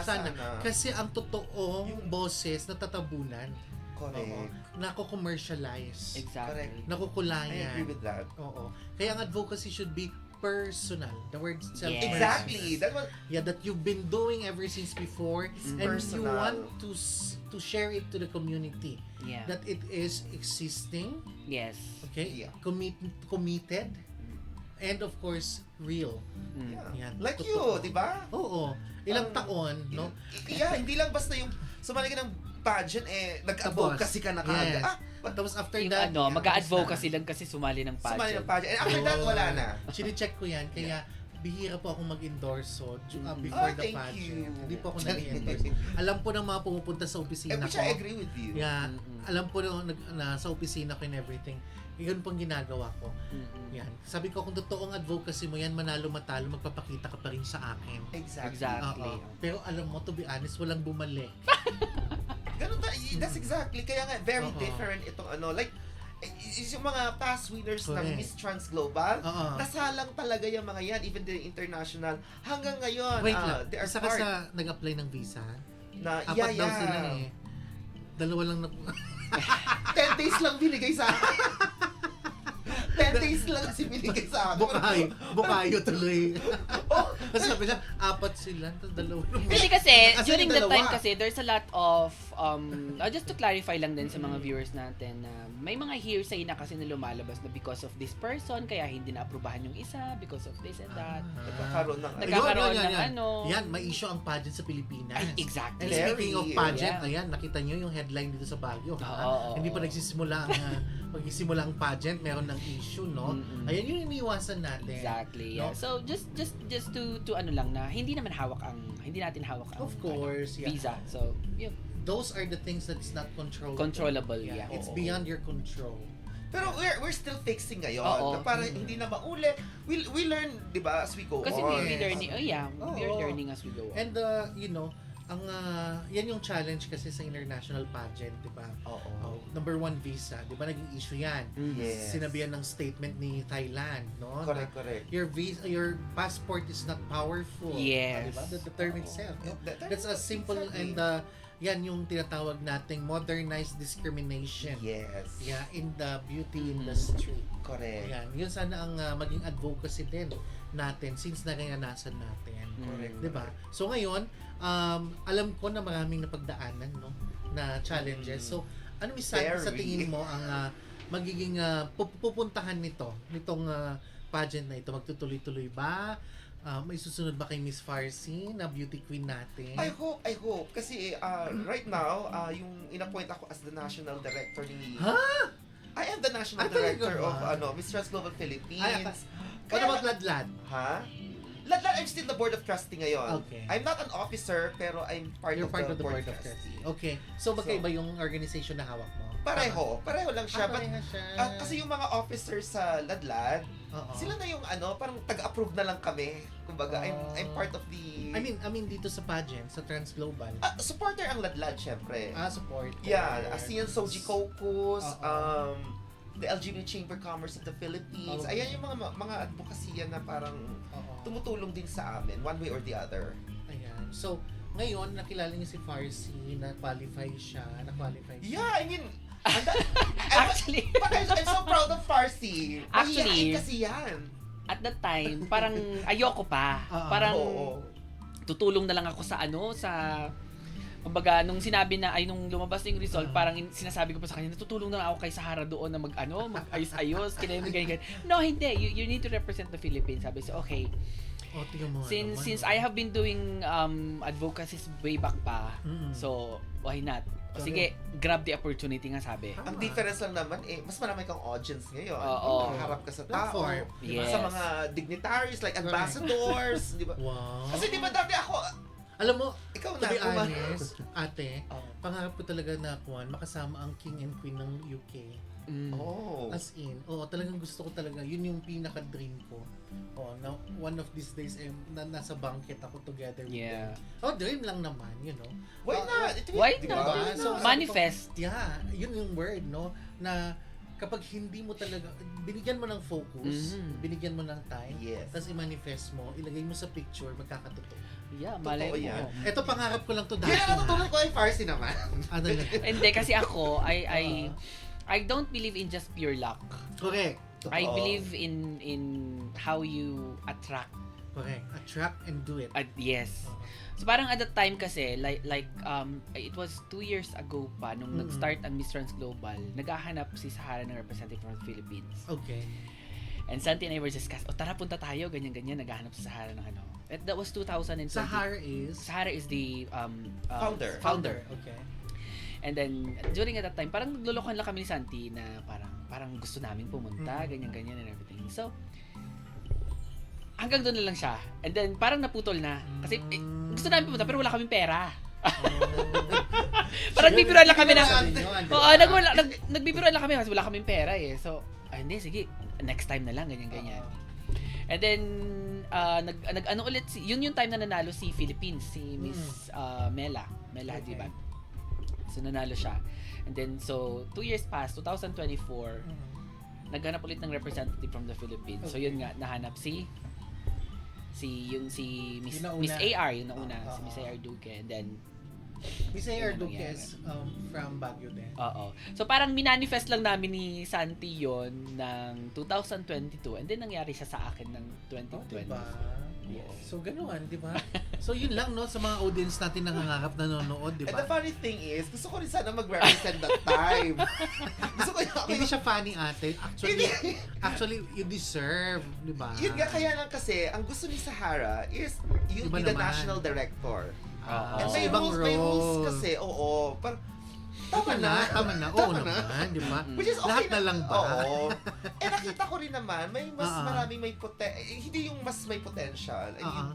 Kasi ang totoong boses natatabunan, Correct. nako-commercialize, Exactly. I nakukulayan. agree with that. Oo. Kaya ang advocacy should be personal. The word itself. Yes. Exactly. That was Yeah, that you've been doing ever since before, and you personal. want to share it to the community. Yeah. That it is existing, Yes. okay, Yeah. committed, and of course real. Mm. yeah. Yan, Like totoo. you, di ba? Oo. Ilang taon, no? Yeah, hindi lang basta yung sumali ka ng pageant, nag-advocacy ka na Yes. kaagad. Tapos after Yung that, mag-a-advocacy lang kasi sumali ng Sumali pageant. ng pageant. And after that, wala na. Chine-check ko yan, kaya bihira po akong mag-endorse before the thank pageant. you. Hindi po ako nag-endorse. Alam po ng mga pumupunta sa opisina Which ko. I agree with you. Yeah, alam po na sa opisina ko and everything. Yun pong ginagawa ko. Yan. Sabi ko, kung totoong advocacy mo yan, manalo matalo, magpapakita ka pa rin sa akin. Exactly. Oo. Pero alam mo, to be honest, walang bumalik. Ganun that's exactly. Kaya nga, very Oo. different itong like, yung mga past winners ng Correct. Miss Trans Global, Oo. nasalang talaga yung mga yan, even the international. Hanggang ngayon, Wait lang, they are isa ka part sa nag-apply ng visa? na, Apat daw sila eh. Dalawa lang 10 days lang binigay sa akin. 10 days lang kasi binigay sa akin. Bukayo tuloy. Oh, Tapos sabi niya, apat sila, tapos dalawa lang. Kasi Asan during yung the time dalawa? kasi, there's a lot of, just to clarify lang din sa mga viewers natin na may mga hearsay na kasi na lumalabas na because of this person, kaya hindi na-aprobahan yung isa, because of this and that. Nagkakaroon ng Nagkakaroon Yun, ng ano. Yan, may issue ang pageant sa Pilipinas. Ay, exactly. And speaking of Very, pageant, yeah. ayan, nakita nyo yung headline dito sa Baguio. Oo. Hindi pa nagsisimula ang magsisimula ang pageant, meron ng issue, no? Ayan yung iniiwasan natin. Exactly. No? Yeah. So just to ano lang na hindi natin hawak ang Of course, yeah. visa. So, yun. Those are the things that's not controllable. Controllable, yeah. It's Oo. beyond your control. Pero we're still fixing ngayon. Oo. Na para hindi na mauli. We learn, 'di ba, as we go Kasi on. we're learning. Oh yeah, we're Oo. learning as we go on. And ang yan yung challenge kasi sa international pageant, 'di ba? Oo. Number one, visa, 'di ba naging issue 'yan? Yes. Sinabihan ng statement ni Thailand, no? Correct, correct. Your visa, your passport is not powerful. Yes. Diba? The term Oo. itself, no? That- That's as simple exactly. and yan yung tinatawag nating modernized discrimination. Yes. Yeah, in the beauty industry. Correct. Yan, yun sana ang maging advocacy din natin since naranasan natin. Correct. 'Di ba? So ngayon, alam ko na maraming napagdaanan, no, na challenges. So, ano sa Very. tingin mo ang magiging pupuntahan nitong pageant na ito? Magtutuloy-tuloy ba? May susunod ba kay Miss Farsi na beauty queen natin? I hope. Kasi right now, yung inappoint ako as the national director ni... Ha? I am the national Ah, talaga director ba? of Miss Trans Global Philippines. Ano ba Ladlad? Ha? I'm still the board of trustee ngayon. Okay. I'm not an officer, pero I'm part, You're of, part the of the board of trustees. Okay. So, magkaiba yung organization na hawak mo? Pareho lang siya. But, Pareho siya. kasi yung mga officers sa Ladlad, Oo. sila na yung parang taga-approve na lang kami. Kumbaga, I'm part of the... I mean dito sa pageant, sa Trans Global. supporter ang Ladlad, syempre. Support. Yeah, ASEAN Soji Caucus, Oo. the LGBT Chamber of Commerce of the Philippines. Oo. Ayan yung mga advokasya na parang Oo. tumutulong din sa amin, one way or the other. Ayan. So, ngayon, nakilala niyo si Farsi, na-qualify siya. Yeah, I mean, Actually, but I'm so proud of Farsi. Actually, Mahihain kasi yan. at that time, parang ayoko pa. Oo. Parang Oo. tutulong na lang ako sa kumbaga, nung sinabi na, nung lumabas na yung result, parang sinasabi ko pa sa kanya, natutulong na lang ako kay Sahara doon na mag-ayos-ayos, ganyan. No, hindi. You need to represent the Philippines. Sabi so, okay. Tingnan mo naman. Since I have been doing advocacy way back pa, so why not? Sige, grab the opportunity nga sabi. Ang difference lang naman, mas marami kang audience ngayon. Oo. Harap ka sa tao. Platform. Yes. Sa mga dignitaries, like ambassadors. Di ba? Wow. Kasi di ba dati ako, Alam mo, ikaw to na, be honest, ate, Oh. pangarap ko talaga na makasama ang king and queen ng UK. Oh. As in, talagang gusto ko talaga, yun yung pinaka-dream ko. Na one of these days, nasa banquet ako together with Yeah. them. Dream lang naman, you know. Why not? Why Di not? ba? So, Manifest. Yeah, yun yung word, no? Na kapag hindi mo talaga, binigyan mo ng focus, binigyan mo ng time, Yes. tapos i-manifest mo, ilagay mo sa picture, magkakatotoo. Yeah, malay mo. yan. Ito pangarap ko lang to dati. Yan ang natutulog ko ay Farsi naman. Ano lang. Hindi, kasi ako, I don't believe in just pure luck. Correct. I Totoo. believe in how you attract. Correct. Attract and do it. Yes. So parang at that time kasi like it was 2 years ago pa nung nag-start ang Miss Trans Global, naghahanap si Sahara ng representative from the Philippines. Okay. And Santi and I were discussing, tara punta tayo, ganyan-ganyan, naghahanap si Sahara ng ano. That was 2020. Sahara is? Sahara is the Founder. founder. Okay. And then, during at that time, parang naglolokohan lang kami ni Santi na parang gusto namin pumunta, ganyan-ganyan and everything. So, hanggang doon na lang siya. And then, parang naputol na. Kasi, gusto namin pumunta, pero wala kaming pera. Parang nagbibiruan lang kami na. Oo, nagbibiruan lang kami kasi wala kaming pera eh. So, hindi, sige, next time na lang, ganyan-ganyan. And then, ano ulit, yun yung time na nanalo si Philippines, si Miss Mela Hadiban. So, nanalo siya. And then, so, 2 years passed, 2024, naghanap ulit ng representative from the Philippines. So, yun nga, nahanap si Miss AR, yung nauna, si Miss AR Duque. And then, Miss AR Duque is from Baguio din. Oo. So, parang minanifest lang namin ni Santi yon ng 2022. And then, nangyari siya sa akin ng 2020. Diba? Yes. So, ganoon, di ba? So, yun lang, no? Sa mga audience natin nangangarap nanonood, di And ba? the funny thing is, gusto ko rin sana mag-represent that time. Gusto ko Hindi siya funny, ate. Actually, you deserve, di ba? Yun nga, kaya lang kasi, ang gusto ni Sahara is, you'll Iba be the naman. national director. Oo. And So, ibang may rules role. kasi, oo. Tama na. Oo naman, di ba? Which is okay Lahat na lang ba? Oo. Eh, nakita ko rin naman, may mas Oo. maraming hindi yung mas may potential. I mean,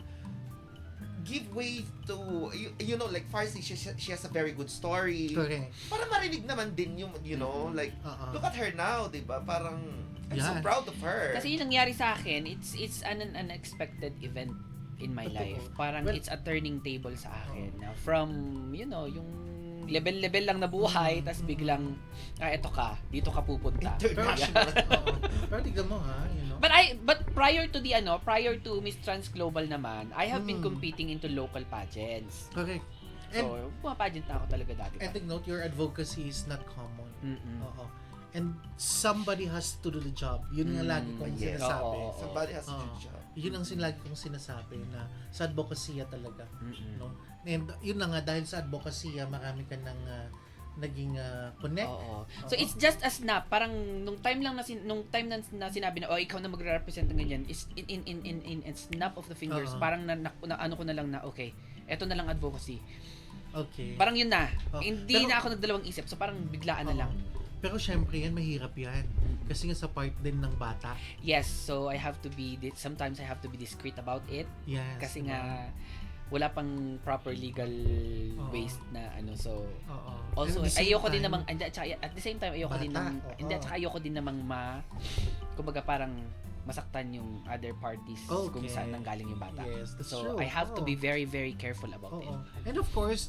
give way to, you know, like Farsi, she has a very good story. Correct. Para marinig naman din yung, you know, like, look at her now, di ba? Parang, I'm so Yes. proud of her. Kasi yung nangyari sa akin, it's an unexpected event in my Totoo. life. Parang Well, it's a turning table sa akin. Na from, you know, yung level lang na buhay, tas biglang, eto ka, dito ka pupunta. International. Pero tignan mo, ha? You know? But prior to Miss Trans Global naman, I have been competing into local pageants. Correct. And, So, mga pageant na ako talaga dati. and take note, your advocacy is not common. Mm-mm. Oo. And somebody has to do the job. Yun nga lagi kong Yes. sinasabi. Oo. Somebody has to do Oo. the job. Yun ang lagi kong sinasabi na sa advocacy talaga. Mm-mm. No? And yun na nga, dahil sa advocacy, marami ka nang naging connect. Oo. So it's just a snap, parang nung time na sinabi na ikaw na magre-represent ng ganyan is in snap of the fingers, Oo. parang ano ko na lang na okay, eto na lang advocacy. Okay. Parang yun na. Oo. Hindi Pero- na ako nagdalawang isip. So parang biglaan na Oo. lang. Pero syempre yan, mahirap yan. Kasi nga sa part din ng bata. Yes, so sometimes I have to be discreet about it Yes. kasi diba? nga wala pang proper legal Oo. ways na ano, so Oo. also And at the same ayoko din time, namang at the same time ayoko din Bata, namang oo. ayoko din namang kumbaga parang masaktan yung other parties kung Okay. saan nanggaling yung bata. Yes, that's So true. I have to Oo. be very very careful about it. Oo. And of course,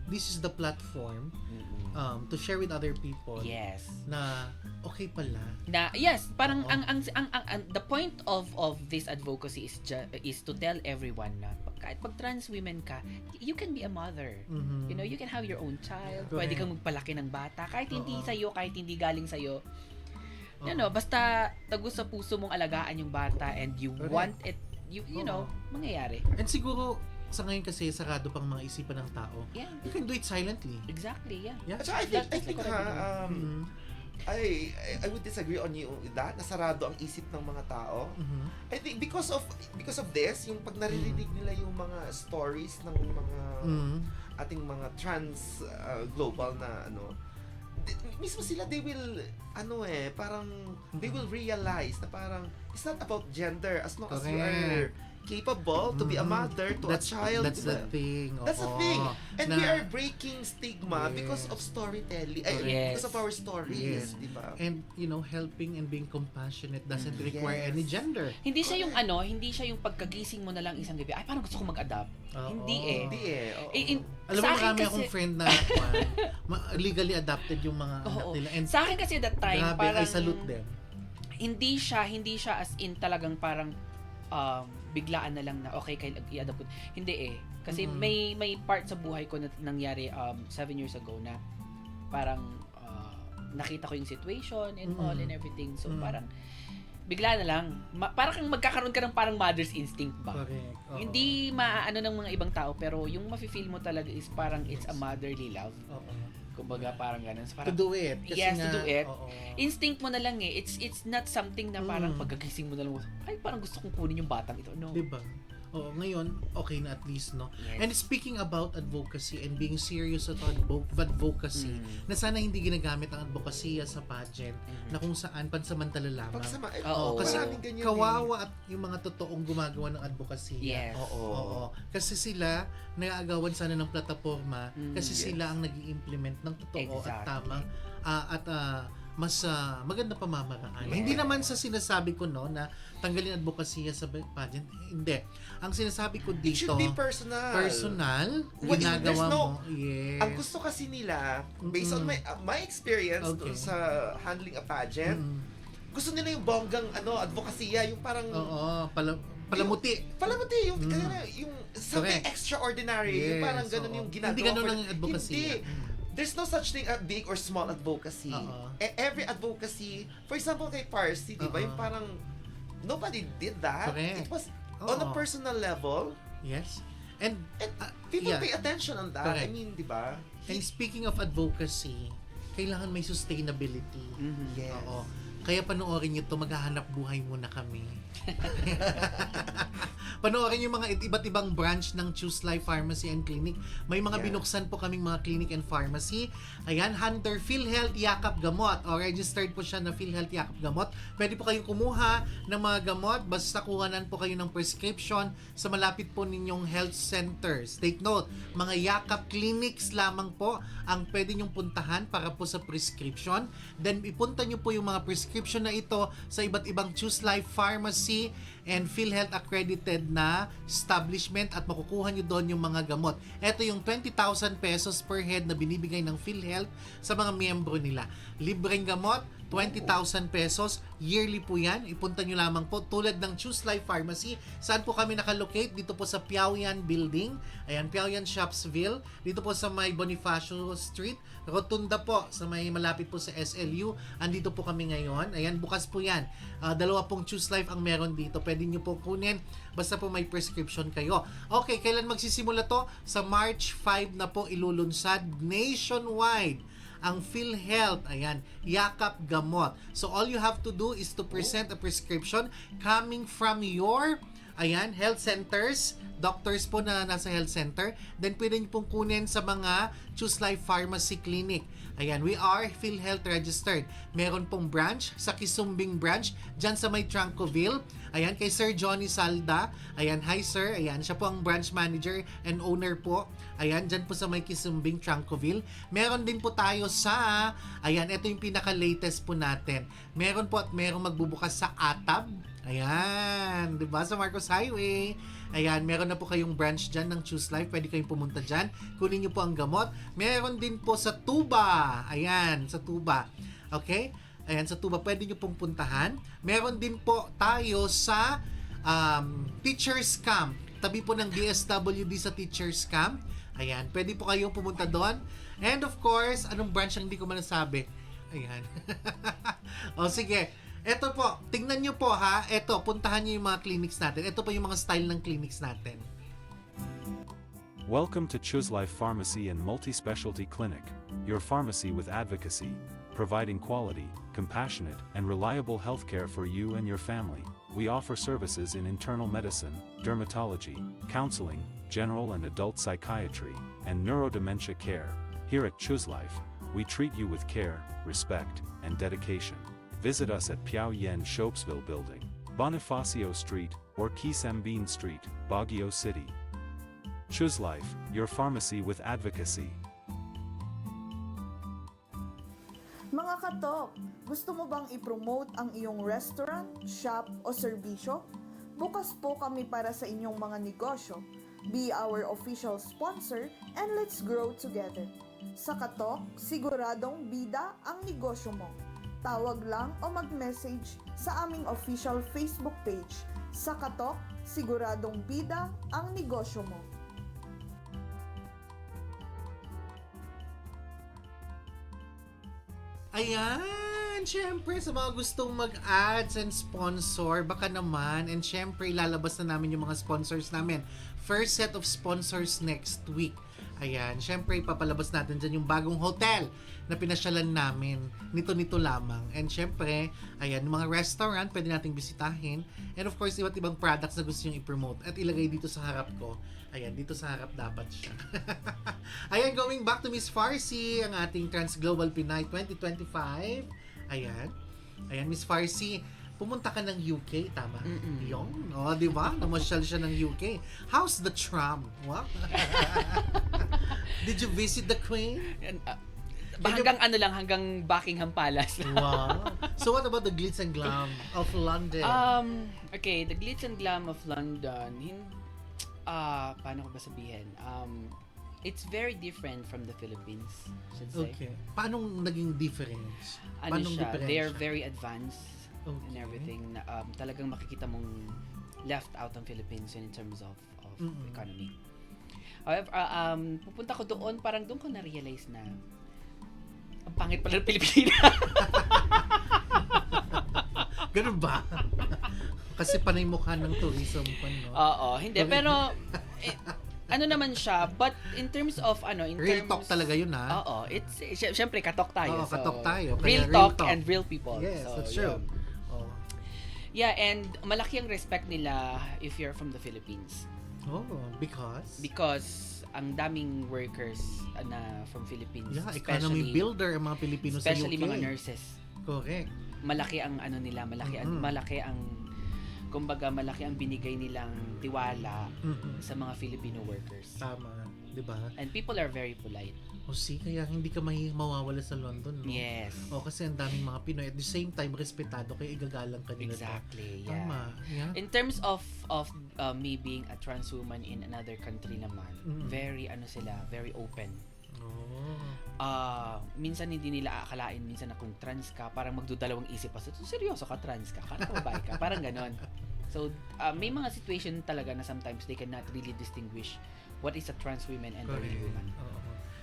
this is the platform Mm-mm. to share with other people Yes. na okay pala. Yes, parang Oo. ang the point of this advocacy is to tell everyone na kahit pag trans women ka, you can be a mother. Mhm. You know, you can have your own child. Correct. Pwede kang magpalaki ng bata kahit hindi Oo. sa'yo, kahit hindi galing sa'yo. Oo. Basta tagus sa puso mong alagaan yung bata and you Correct. want it, you know, Oo. mangyayari. And siguro, sa ngayon kasi, sarado pang mga isipan ng tao. Yeah, You can do it silently. exactly, yeah. Yeah. At saka I think Mhm. I would disagree on you with that, nasarado ang isip ng mga tao. Mhm. I think because of this, yung pag naririnig nila yung mga stories ng mga Mhm. ating mga trans global na mismo sila they will parang they will realize na parang it's not about gender as long as you are capable to be a mother to a child. That's diba? the thing. That's the Oo. thing. And Na- we are breaking stigma Yes. because of storytelling. Yes. Because of our stories, Yes. di ba? And, helping and being compassionate doesn't require Yes. any gender. Hindi siya yung pagkagising mo na lang isang gabi, ay parang gusto ko mag-adapt. Oo. Hindi eh. Hindi eh. Oo. Alam mo, Sa akin marami kasi- akong friend na legally adopted yung mga anak Oo. nila. And Sa akin kasi that time, grabe, parang I salute them. hindi siya as in talagang parang biglaan na lang na okay kaya i-adapt ko. Hindi eh. Kasi may part sa buhay ko na nangyari 7 years ago na parang nakita ko yung situation and all and everything. So parang bigla na lang. Parang kang magkakaroon ka ng parang mother's instinct ba? Correct. Oo. Hindi maaano ng mga ibang tao pero yung mafe-feel mo talaga is parang it's a motherly love. Oo. Kumbaga parang ganun. So, To parang, do it. Kasi yes, to nga, do it. oo. Instinct mo na lang eh. It's not something na parang pagkagising mo na lang, ay parang gusto kong kunin yung batang ito. No. Diba? Oo, ngayon, okay na at least, no? Yes. And speaking about advocacy and being serious at advocacy, na sana hindi ginagamit ang advokasya sa pageant, na kung saan pansamantala lamang. Oo. Kasi maraming ganyan kawawa at yung mga totoong gumagawa ng advokasya. Yes. Oo. Kasi sila, nag-aagawan sana ng plataforma kasi sila ang nag-i-implement ng totoo at Exactly. tamang mas maganda pamamaraan. Yes. Hindi naman sa sinasabi ko no na tanggalin advokasya sa pageant. Hindi. Ang sinasabi ko It dito, should be personal. personal, Well, ginagawa there's mo. Yes. Ang gusto kasi nila, based on my experience Okay. sa handling a pageant, gusto nila yung bonggang advokasya, yung parang Oo, palamuti. palamuti, yung yung something Correct. extraordinary, yung Yes, parang ganun oo. yung ginagawa. Hindi ganun for- ang advocacy. Hindi. There's no such thing as big or small advocacy. Oo. Every advocacy, for example kay Parsi, di ba, Oo. yung parang nobody did that. Correct. It was on a Oo. personal level. Yes. And And people yeah. pay attention on that. Correct. I mean, di ba? And speaking of advocacy, kailangan may sustainability. Yes. Oo. Kaya panoorin nyo to, maghahanap buhay muna kami. Panoorin yung mga iba't ibang branch ng Choose Life Pharmacy and Clinic. May mga Yeah. binuksan po kaming mga clinic and pharmacy. Ayan, Hunter PhilHealth Yakap Gamot. O registered po siya na PhilHealth Yakap Gamot. Pwede po kayong kumuha ng mga gamot. Basta kuhanan po kayo ng prescription sa malapit po ninyong health centers. Take note, mga Yakap clinics lamang po ang pwede nyong puntahan para po sa prescription. Then ipunta nyo po yung mga prescription na ito sa iba't ibang Choose Life Pharmacy and PhilHealth accredited na establishment at makukuha nyo doon yung mga gamot. Ito yung 20,000 pesos per head na binibigay ng PhilHealth sa mga miyembro nila. Libreng gamot, 20,000 pesos. Yearly po yan. Ipunta nyo lamang po. Tulad ng Choose Life Pharmacy. Saan po kami nakalocate? Dito po sa Piaoyan Building. Ayan, Piaoyan Shopsville. Dito po sa may Bonifacio Street. Rotunda po sa may malapit po sa SLU. Andito po kami ngayon. Ayan, bukas po yan. Dalawa pong Choose Life ang meron dito. Pwede nyo po kunin. Basta po may prescription kayo. Okay, kailan magsisimula to? Sa March 5 na po ilulunsad nationwide ang PhilHealth, ayan, Yakap Gamot. So all you have to do is to present a prescription coming from your, ayan, health centers, doctors po na nasa health center. Then pwede nyo pong kunin sa mga Choose Life Pharmacy Clinic. Ayan, we are PhilHealth registered. Meron pong branch sa Kisumbing branch, dyan sa may Trancoville. Ayan, kay Sir Johnny Salda. Ayan, hi sir. Ayan, siya po ang branch manager and owner po. Ayan, dyan po sa may Kisumbing, Trancoville. Meron din po tayo sa, ayan, ito yung pinaka-latest po natin. Meron po at merong magbubukas sa Atab. Ayan, di ba? Sa Marcos Highway. Ayan, meron na po kayong branch dyan ng Choose Life. Pwede kayong pumunta dyan. Kunin nyo po ang gamot. Meron din po sa Tuba. Ayan, sa Tuba. Okay? Ayan, sa Tuba. Pwede nyo pong puntahan. Meron din po tayo sa Teachers Camp. Tabi po ng DSWD sa Teachers Camp. Ayan, pwede po kayong pumunta doon. And of course, anong branch ang hindi ko manasabi? Ayan. O sige. Ito po, tingnan nyo po ha. Ito, puntahan nyo yung mga clinics natin. Ito po yung mga style ng clinics natin. Welcome to Choose Life Pharmacy and Multi-Specialty Clinic, your pharmacy with advocacy, providing quality, compassionate, and reliable healthcare for you and your family. We offer services in internal medicine, dermatology, counseling, general and adult psychiatry, and neurodementia care. Here at Choose Life, we treat you with care, respect, and dedication. Visit us at Piaoyan Shopsville Building, Bonifacio Street, or Kisambin Street, Baguio City. Choose Life, your pharmacy with advocacy. Mga katok, gusto mo bang i-promote ang iyong restaurant, shop o serbisyo? Bukas po kami para sa inyong mga negosyo. Be our official sponsor and let's grow together. Sa Katok, siguradong bida ang negosyo mo. Tawag lang o mag-message sa aming official Facebook page. Sa Katok, siguradong bida ang negosyo mo. Ayan! Siyempre, sa mga gustong mag-ads and sponsor, baka naman. And siyempre, ilalabas na namin yung mga sponsors namin. First set of sponsors next week. Ayan, syempre ipapalabas natin dyan yung bagong hotel na pinasyalan namin. Nito lamang. And syempre, ayan, yung mga restaurant pwede nating bisitahin. And of course, iba't ibang products na gusto nyo i-promote. At ilagay dito sa harap ko. Ayan, dito sa harap dapat siya. Ayan, going back to Miss Farsi, ang ating Trans Global Pinay 2025. Ayan. Ayan, Miss Farsi, pumunta ka ng UK, tama? Yung, di ba? Namasyal siya ng UK. How's the tram? What? Did you visit the Queen? Hanggang Buckingham Palace. Wow. So what about the glitz and glam of London? Okay, the glitz and glam of London, paano ko ba sabihin? It's very different from the Philippines, should say. Okay. Paano naging difference? Ano Paanong siya, difference they're siya? very advanced and Okay. everything. Talagang makikita mong left out ang Philippines in terms of economy. However, pupunta ko doon, parang doon ko na-realize na ang pangit pala ng Pilipinas. Ganun ba? Kasi panay mukha ng tourism pa, no? Oo, hindi. Pero, ano naman siya, but in terms of, Real talk talaga yun, ha? Oo, syempre, katok tayo. Oo, katok tayo. Kaya Real real talk talk. and real people. Yes, So, that's true. yun. Oh. Yeah, and malaki ang respect nila if you're from the Philippines. Oh, because? Because ang daming workers na from Philippines. Yeah, economy builder ang mga Pilipino sa UK. Especially mga nurses. Correct. Malaki ang nila, malaki ang kumbaga malaki ang binigay nilang tiwala sa mga Filipino workers. Tama, 'di ba? And people are very polite. O kaya hindi ka mawawala sa London, no? Yes. O kasi ang daming mga Pinoy at the same time respetado kaya igagalang ka nila. Exactly. Yeah. Tama. Yeah. In terms of me being a trans woman in another country naman, very very open. Oh. Minsan hindi nila akalain minsan na kung trans ka, parang magdudalawang isip pa. So, seryoso ka, trans ka? Kala ko babae ka? Parang ganon. So, may mga situation talaga na sometimes they cannot really distinguish what is a trans woman and a real woman. Oo.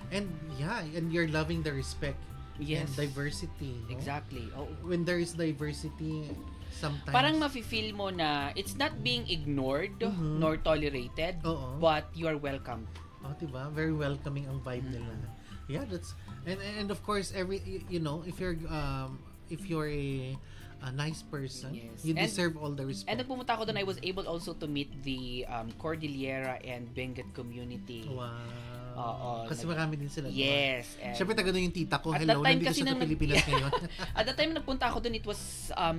And yeah, and you're loving the respect Yes. and diversity. No? Exactly. Oh. When there is diversity, sometimes Parang mafe-feel mo na it's not being ignored nor tolerated, Oo. but you are welcomed. Oh, diba? Very welcoming ang vibe nila. Yeah, that's and of course if you're a nice person, Yes. you And- deserve all the respect. And nung pumunta ako doon, I was able also to meet the Cordillera and Benguet community. Wow. Oo, Kasi marami din sila. diba? Yes. And Siyempre taga doon yung tita ko. At Hello, that time nandito kasi siya sa nung Pilipinas ngayon. at that time na nagpunta ako doon, it was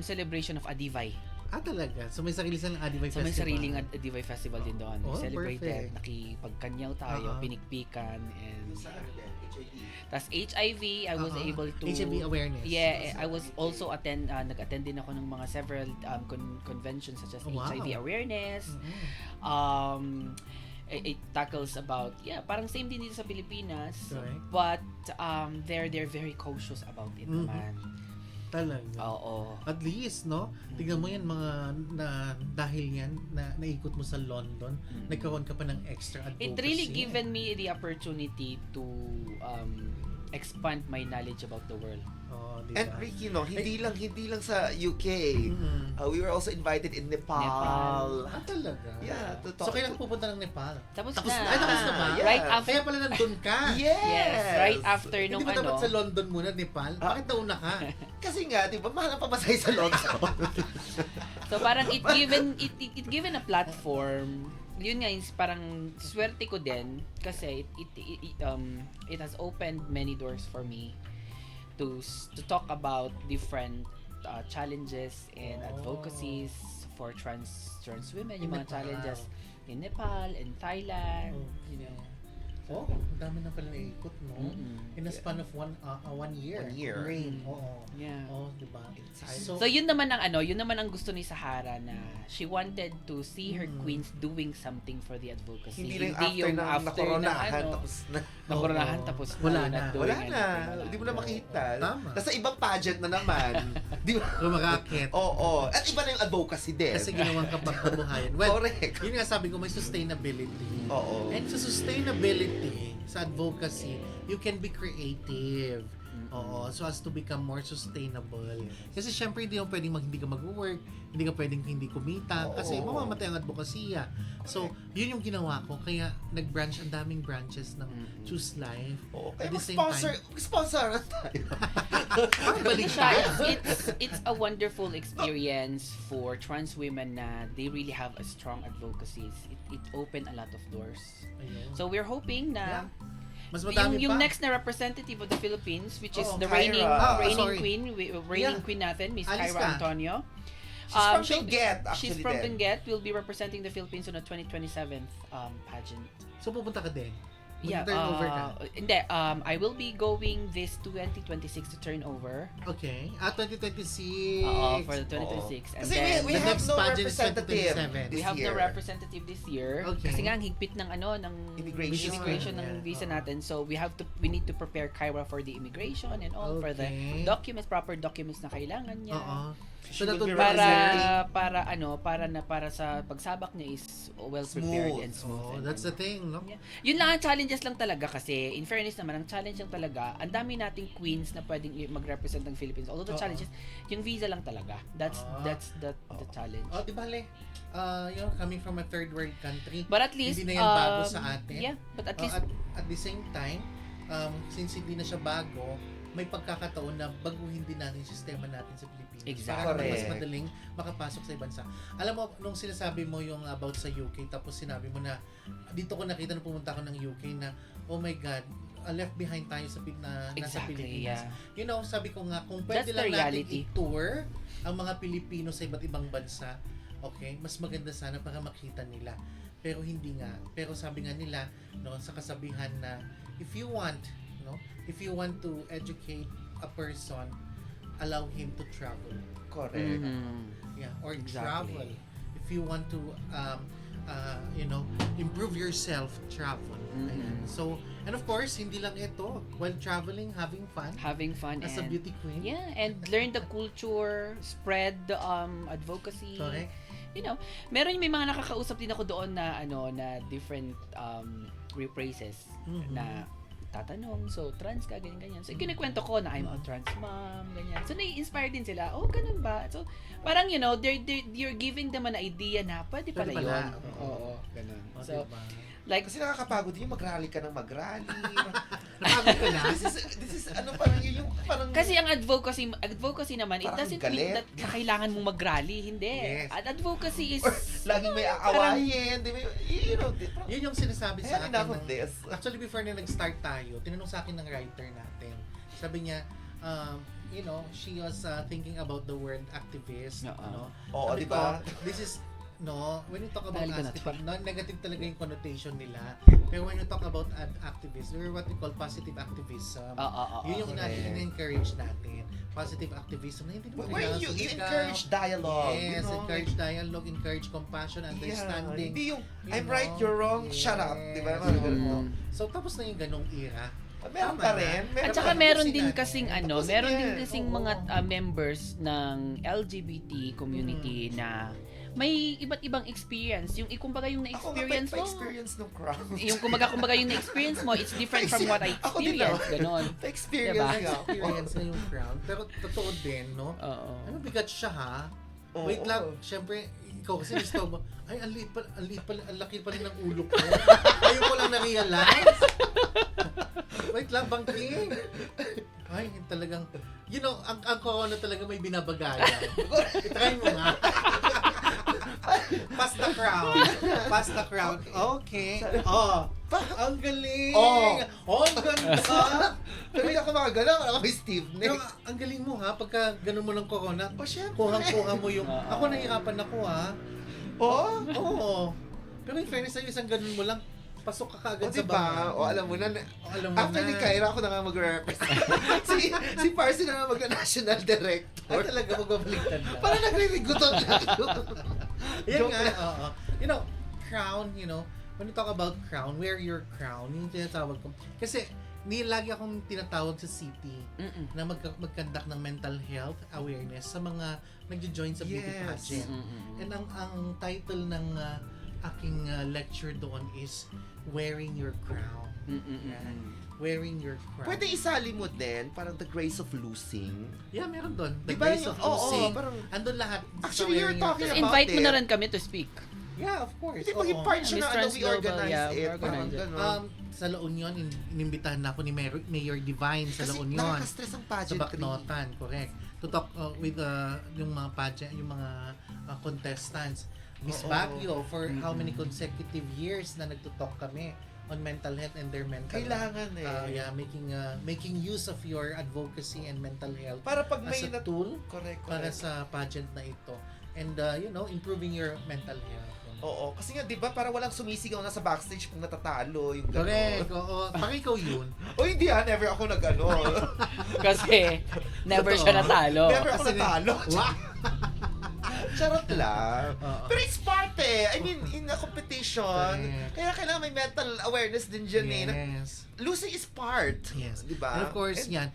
celebration of Adivay. Talaga? So may sarili silang Adivay So may Festival. sariling Adivay Festival din doon. Oh, Celebrated, perfect. nakipagkanyaw tayo, Uh-huh. pinikpikan, and Sa HID. tas HIV, I was able to HIV awareness. Yeah, I was also nag-attend din ako ng mga several conventions such as Wow. HIV awareness. It tackles about parang same din dito sa Pilipinas, Correct. but they're very cautious about it naman. Talaga. Oo. At least, no? Tignan mo yan, dahil yan, naikot mo sa London, nagkaroon ka pa ng extra advocacy. It really given me the opportunity to expand my knowledge about the world. Oh, diba? And Ricky, no, hindi lang sa UK. We were also invited in Nepal. Talaga? Yeah, to So, talk kailan pupunta ng Nepal? Tapos Tapos na. na. Tapos na ba? Yeah. Right after. Kaya pala nandun ka. Yes, right after nung Hindi ba dapat sa London muna, Nepal? Bakit nauna ka? Kasi nga, di ba, mahal ang pamasahe sa London. So parang it given a platform. Yun nga, parang swerte ko din kasi it has opened many doors for me to talk about different challenges and advocacies for trans women, yung mga Nepal. challenges in Nepal, in Thailand, you know. Oh, ang dami na pala naikot, no? Mm-mm. In a span of one year. 1 year. Reign, oo. Yeah. Oh, diba? So yun naman ang gusto ni Sahara, na she wanted to see her queens doing something for the advocacy. Hindi lang after na nakoronahan, tapos na. nakoronahan tapos Wala not na. doing Wala anything, na. wala. Hindi mo na makita. Tama. Nasa ibang pageant na naman. Di ba? Rumarakit. Oo. At iba na yung advocacy din. Kasi ginawang kapagpabuhayan. Well, Correct. yun nga sabi ko, may sustainability. Oo. And sa sustainability, sa advocacy, you can be creative. Oo, so as to become more sustainable. Kasi syempre hindi mo pwedeng hindi ka mag-work, hindi ka pwedeng hindi kumita kasi mamamatay ang advokasya. So, yun yung ginawa ko. Kaya nag-branch, ang daming branches ng Choose Life. Okay, At the same sponsor tayo. Balik Siya, tayo. it's a wonderful experience for trans women na they really have a strong advocacies. It opened a lot of doors. Ayun. So we're hoping na Mas madami yung pa. next na representative of the Philippines, which is Oo, the Kyra. Sorry. reigning queen natin, Miss Alis Kyra ka. Antonio. She's from she'll- Benguet, She's actually from din. Benguet. Will be representing the Philippines on the 2027 pageant. So pupunta ka din. Yeah, Mag-turn over ka. Hindi, I will be going this 2026 to turn over. Okay. 2026. For the 2026. And Kasi then, we the have next no pageant is representative 2027. this we have year. no representative this year. Okay. Kasi nga ang higpit ng ng Immigration. ng Yeah. visa natin. So we need to prepare Kyra for the immigration and all for the Okay. documents, proper documents na kailangan niya. Oo. She So will that would be be Para sa pagsabak niya is well prepared Smooth. and smooth. Oh, and that's the thing, no? Yeah. Yun lang ang challenges lang talaga kasi in fairness naman ang challenge lang talaga ang dami nating queens na pwedeng mag-represent ng Philippines. Although the Oo. challenges yung visa lang talaga. That's the challenge. Oh, di bale, coming from a third world country, But at least hindi na yan bago sa atin. Yeah, but at Oh, least at the same time, since hindi na siya bago, may pagkakataon na baguhin din natin yung sistema natin sa Pilipinas. Exactly. Para mas Correct. madaling makapasok sa ibang bansa. Alam mo, nung sinasabi mo yung about sa UK, tapos sinabi mo na, dito ko nakita nung pumunta ako ng UK na, oh my God, left behind tayo sa nasa exactly, Pilipinas. yeah. You know, sabi ko nga, kung That's pwede the lang natin reality. i-tour ang mga Pilipino sa iba't ibang bansa, okay, mas maganda sana para makita nila. Pero hindi nga. Pero sabi nga nila, no, sa kasabihan na, if you want to educate a person, allow him to travel. Correct. Yeah, or Exactly. travel. If you want to improve yourself, travel. Ayan. So, and of course, hindi lang ito. While traveling, having fun as a and beauty queen. yeah, and learn the culture, spread the advocacy. Correct. You know, may mga nakakausap din ako doon na na different rephrases Mhm. na tatanong, so trans ka, ganyan. So, kinikwento ko na I'm a trans mom, ganyan. So, nai-inspire din sila, oh, ganun ba? So, parang, you're giving them an idea na pwede pala Pwede yun. pala. Oo, ganun. O, So, diba? like, Kasi nakakapagod yung mag-rally ka ng mag-rally. Nakabit ka na? this is parang yun yung parang... kasi ang advocacy naman, it Parang doesn't galit. mean that na kailangan mong mag-rally. Hindi. Yes. At advocacy is... or laging may aawayin. Di ba? Yun yung sinasabi sa Hey, akin. enough of this. Actually, before na nag-start tayo, tinanong sa akin ng writer natin. Sabi niya, she was thinking about the word activist. Oo. Oo, Sabi di ba? ko, this is, when you talk about Dahil ko na activist, negative talaga yung connotation nila. Pero when you talk about activism, or what we call positive activism, yun yung correct. in-encourage natin. Positive activism na hindi naman Where kailangan you sumigaw. encourage dialogue. Yes, you know? encourage dialogue, encourage compassion, understanding. Hindi yung, You I'm know? right, you're wrong, shut up. Di ba? Yes. Parang So, tapos na yung ganong era. Meron Tama pa na. rin. At saka Tapos meron tapusin din natin. kasing Tapusin meron din yan. kasing Oo. mga members ng LGBT community na may iba't ibang experience. Yung kumbaga yung Ako nga na-experience mo, pa-experience nung crown. yung kumbaga yung na-experience mo, it's different from what I Ako din experienced. Ganon. Pa-experience Diba? nga ako. Experience na yung crown. Pero totoo din, no? Oo. Ano, bigat siya, ha? Oo. Wait lang, syempre, ikaw kasi gusto mo, ay, ang laki pa rin ng ulo ko. Ayaw ko lang na-realize. Wait lang, Bangking. Ay, talagang, ang corona talaga may binabagayan. I-try mo nga. Pass the crown. Pass the crown. Okay. Oh. Ang galing. Ang ganda. Pero hindi ako makagalaw. Ako may stiff neck. Pero ang galing mo ha, pagka ganun mo ng corona, Syempre. kuhang-kuha mo yung, ako nahihirapan ako ha. Oh? Oo. Pero in fairness sa'yo, isang ganun mo lang, pasok ka kaagad sa diba? banga. O, alam mo na. Alam mo After ni na. Kyra, ako na nga mag-represent. si Parsi na nga mag-national director. Ay talaga, magbabaliktad na. Parang nagre-rigutan lang. Yan Joke nga, lang. oo. Crown, when you talk about crown, wear your crown, yung tinatawag ko. Kasi, lagi akong tinatawag sa city na mag-conduct ng mental health awareness sa mga nagjo-join sa beauty Yes. pageant. And ang title ng aking lecture doon is Wearing Your Crown. Yan. wearing your crown. Pwede isali mo din, parang the grace of losing. Yeah, meron doon. The Di ba grace yung- of oo, losing. parang- Andun lahat. Actually, you're talking Just about invite mo it. na rin kami to speak. Yeah, of course. Hindi, maging Oo. part siya Miss na Trans we Global, organize yeah, we it. organize Parang it. gano'n. Sa La Union, inimbitahan na ako ni Mayor Divine sa La Kasi Union. nakaka-stress ang Sa pageantry. Bacnotan, correct. To talk with yung mga pageant, yung mga contestants. Miss Oo. Baguio, for how many consecutive years na nagtutalk kami on mental health and their mental Kailangan yeah, making use of your advocacy and mental health Para pag as may a tool Correct, para correct. sa pageant na ito. And improving your mental health. Oo, kasi nga 'di ba para walang sumisigaw na sa backstage pag natatalo yung Correct. gano'n. Oo. Parang ikaw yun. O hindi never ako nag-ano. Kasi never Totoo. siya natalo. Never ako Kasi natalo. Wow. Charot lang. Oo. Pero it's part I mean, in a competition, Correct. kaya kailangan may mental awareness din dyan Yes. Losing is part. Yes. Di ba? And of course, yan,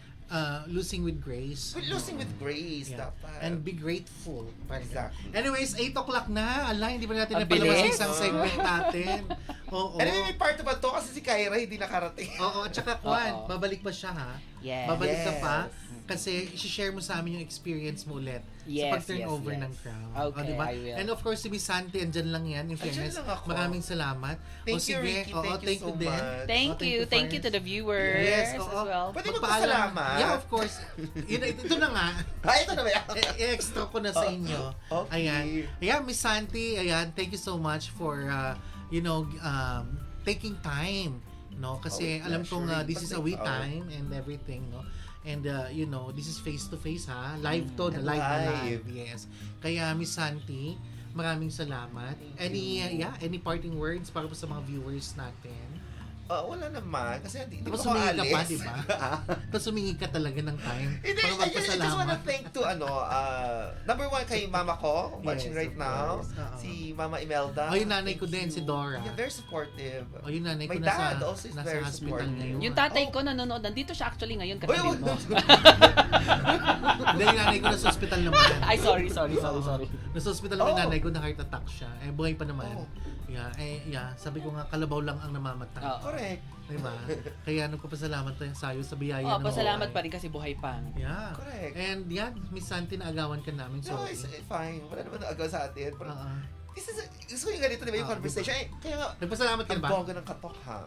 losing with grace. Losing with grace, Yeah. dapat. And be grateful. Parang Exactly. ganun. Anyways, 8 o'clock na. Ala, hindi pa natin Ang napalabas yung bilis. isang segment natin. Oo. Anyway, may part ba to? Kasi si Kyra hindi nakarating. Oo, at saka Kwan, Oo. babalik pa siya ha? Yes. Babalik ka Yes. pa kasi i-share mo sa amin yung experience mo ulit Yes, sa pag-turnover yes, yes. ng crown. Okay, diba? I will. And of course, si Miss Santi, andyan lang yan. In Andyan fairness, lang ako. maraming salamat. Thank you, Ricky. Thank you so din. much. Thank you. Thank you to the viewers Yes, as oo. well. Pwede Magpaalam. magpasalamat. Yeah, of course. Ito na nga. Ito na ba yan? I-extra ko na sa inyo. Okay. Ayan, Miss Santi, ayan, thank you so much for, taking time. No? Kasi Oh, alam kong pleasure. this is a we time and everything. No? And, this is face-to-face, ha? Live to, And live na live. live. Yes. Kaya, Miss Santi, maraming salamat. Any parting words para po sa mga viewers natin? Wala naman. Kasi hindi ko Tapos sumingi ka pa, alis. di ba? Tapos sumingi ka talaga ng time Hindi, para I just wanna magpasalamat. thank to number one kay mama ko, watching Yes, right of now. course. Oo. Si Mama Imelda. Oh, yung nanay ko Thank din, you. si Dora. Yeah, very supportive. O yung nanay My ko dad also is nasa very hospital supportive. ngayon. Yung tatay ko nanonood, nandito siya actually ngayon Uy, katabi mo. Hindi, yung nanay ko nasa hospital naman. Ay, sorry. Nasa hospital naman yung Oh. nanay ko, na-heart attack siya. Buhay pa naman. Oh. Sabi ko nga, kalabaw lang ang namamatay. Oo. Correct. Diba? Kaya nagpapasalamat tayo sa'yo sa biyaya Oh, ng pasalamat buhay. pa rin kasi buhay pa. Yeah. Correct. And yan, Miss Santi, naagawan ka namin. No, Sorry. it's fine. Wala naman agaw sa atin. Pero, Oo. gusto ko yung ganito, di ba, yung conversation. Kaya nga, Nagpasalamat ka ang ba? bongga ng katok, ha?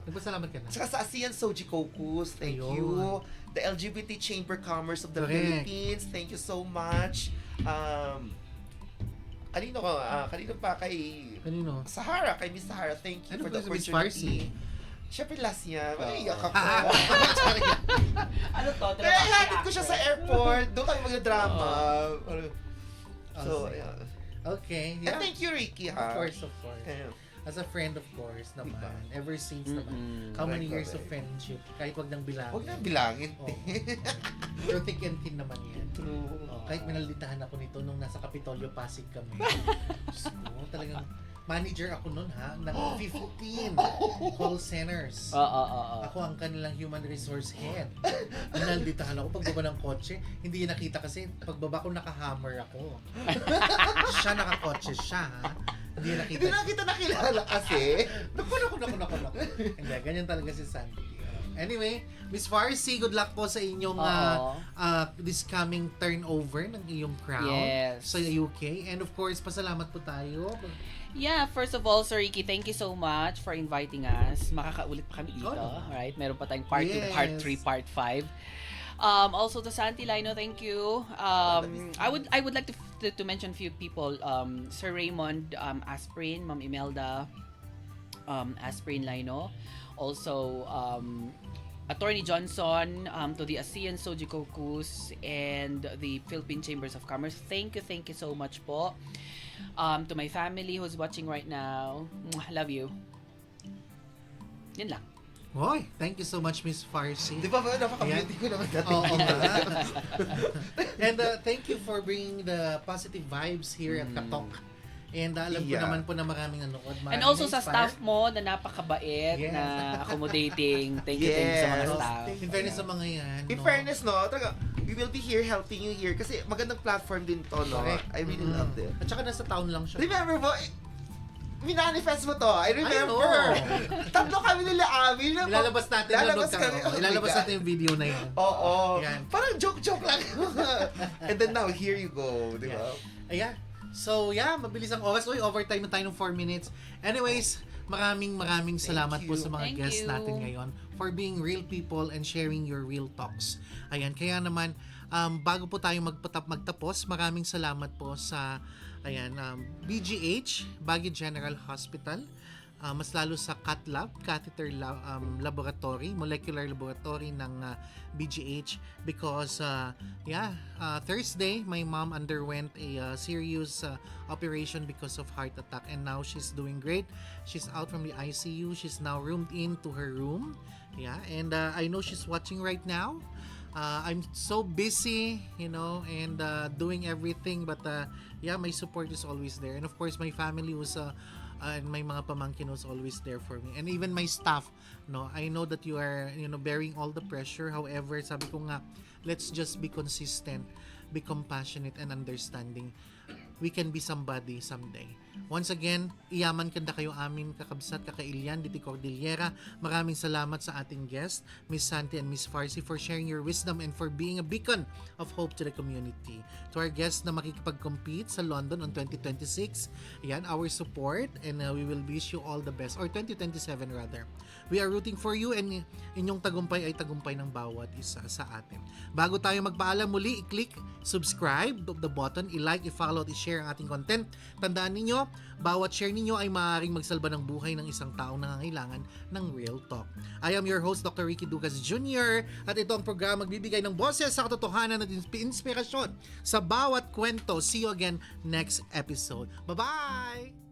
Nagpasalamat ka na? Tsaka sa ASEAN Soji Caucus, thank Ayun. you. The LGBT Chamber Commerce of the Correct. Philippines, thank you so much. Kanino pa kay Kanino? Sahara, kay Miss Sahara, thank you Ano for ba the si Miss opportunity. Siyempre last niya, maiiyak ako. Ano to? Kaya ihatid ko siya sa airport, doon kami magdrama. So, sige. yeah. Okay. And Yeah. thank you, Ricky, Of ha? course, of course. Kaya, As a friend, of course, naman. Diba? Ever since naman. Mm-mm. How many Correct, years of correct. friendship? Kahit wag nang bilangin. huwag nang bilangin. Oo. Through thick and thin naman yan. True. Kahit minalditahan ako nito nung nasa Kapitolyo, Pasig kami. Diyos ko, talagang manager ako nun ha, ng 15 call centers. Oo. Ako ang kanilang human resource head. Minalditahan ako pagbaba ng kotse. Hindi niya nakita kasi pagbaba ko nakahammer ako. Siya nakakotse siya ha. Hindi niya nakita. Hindi na kita nakilala kasi. Naku. Hindi, ganyan talaga si Sandy. Anyway, Miss Farsi, good luck po sa inyong Oo. this coming turnover ng iyong crown Yes. sa UK. And of course, pasalamat po tayo. Yeah, first of all, Sir Ricky, thank you so much for inviting us. Makakaulit pa kami dito. Oh. Alright, meron pa tayong part 2, Yes. part 3, part 5. Also to Santi Lino, thank you. I would like to mention a few people. Sir Raymond Asprin, Ma'am Imelda Asprin Lino. Also Attorney Johnson, to the ASEAN Soji Caucus and the Philippine Chambers of Commerce. Thank you so much po. To my family who's watching right now, love you. Yan lang. Hoy, thank you so much, Miss Farsi. Di ba napaka-beauty ko naman dati? Oo nga. And thank you for bringing the positive vibes here at Katok. And alam ko Yeah. naman po na maraming nanood. And also sa staff mo na napakabait, Yes. na accommodating. Thank you sa mga Yes. staff. In fairness sa mga yan. In fairness, no, talaga, we will be here helping you here kasi magandang platform din to, no? Correct. I really love it. At saka nasa town lang siya. Remember mo, minanifest mo to. I remember. Tatlo kami nila Ami. Ilalabas natin Lalabas kami. kami. Oh my Ilalabas God. natin yung video na yun. Oo. Yan. Parang joke-joke lang. And then now, here you go. Di ba? Ayan. So, mabilis ang oras. Uy, overtime na tayo ng 4 minutes. Anyways, maraming salamat po you. sa mga Thank guests you. natin ngayon for being real people and sharing your real talks. Ayan, kaya naman, bago po tayo magtapos, maraming salamat po sa BGH, Baguio General Hospital, mas lalo sa Catheter Laboratory, Molecular Laboratory ng BGH because Thursday my mom underwent a serious operation because of heart attack, and now she's doing great. She's out from the ICU. She's now roomed into her room. And I know she's watching right now. I'm so busy, and doing everything, but my support is always there. And of course, my family was and my mga pamangkin was always there for me. And even my staff, I know that you are, bearing all the pressure. However, sabi ko nga, let's just be consistent, be compassionate and understanding. We can be somebody someday. Once again, iyaman kanda kayo amin kakabsat, kakailyan, Diti Cordillera. Maraming salamat sa ating guest, Miss Santi and Miss Farsi, for sharing your wisdom and for being a beacon of hope to the community. To our guests na makikipag-compete sa London on 2026, our support, and we will wish you all the best. Or 2027 rather. We are rooting for you, and inyong tagumpay ay tagumpay ng bawat isa sa atin. Bago tayo magpaalam muli, i-click subscribe, the button, i-like, i-follow at i-share ang ating content. Tandaan ninyo, bawat share ninyo ay maaaring magsalba ng buhay ng isang taong nangangailangan ng real talk. I am your host, Dr. Ricky Ducas Jr. At ito ang programa magbibigay ng boses sa katotohanan at inspirasyon sa bawat kwento. See you again next episode. Bye-bye!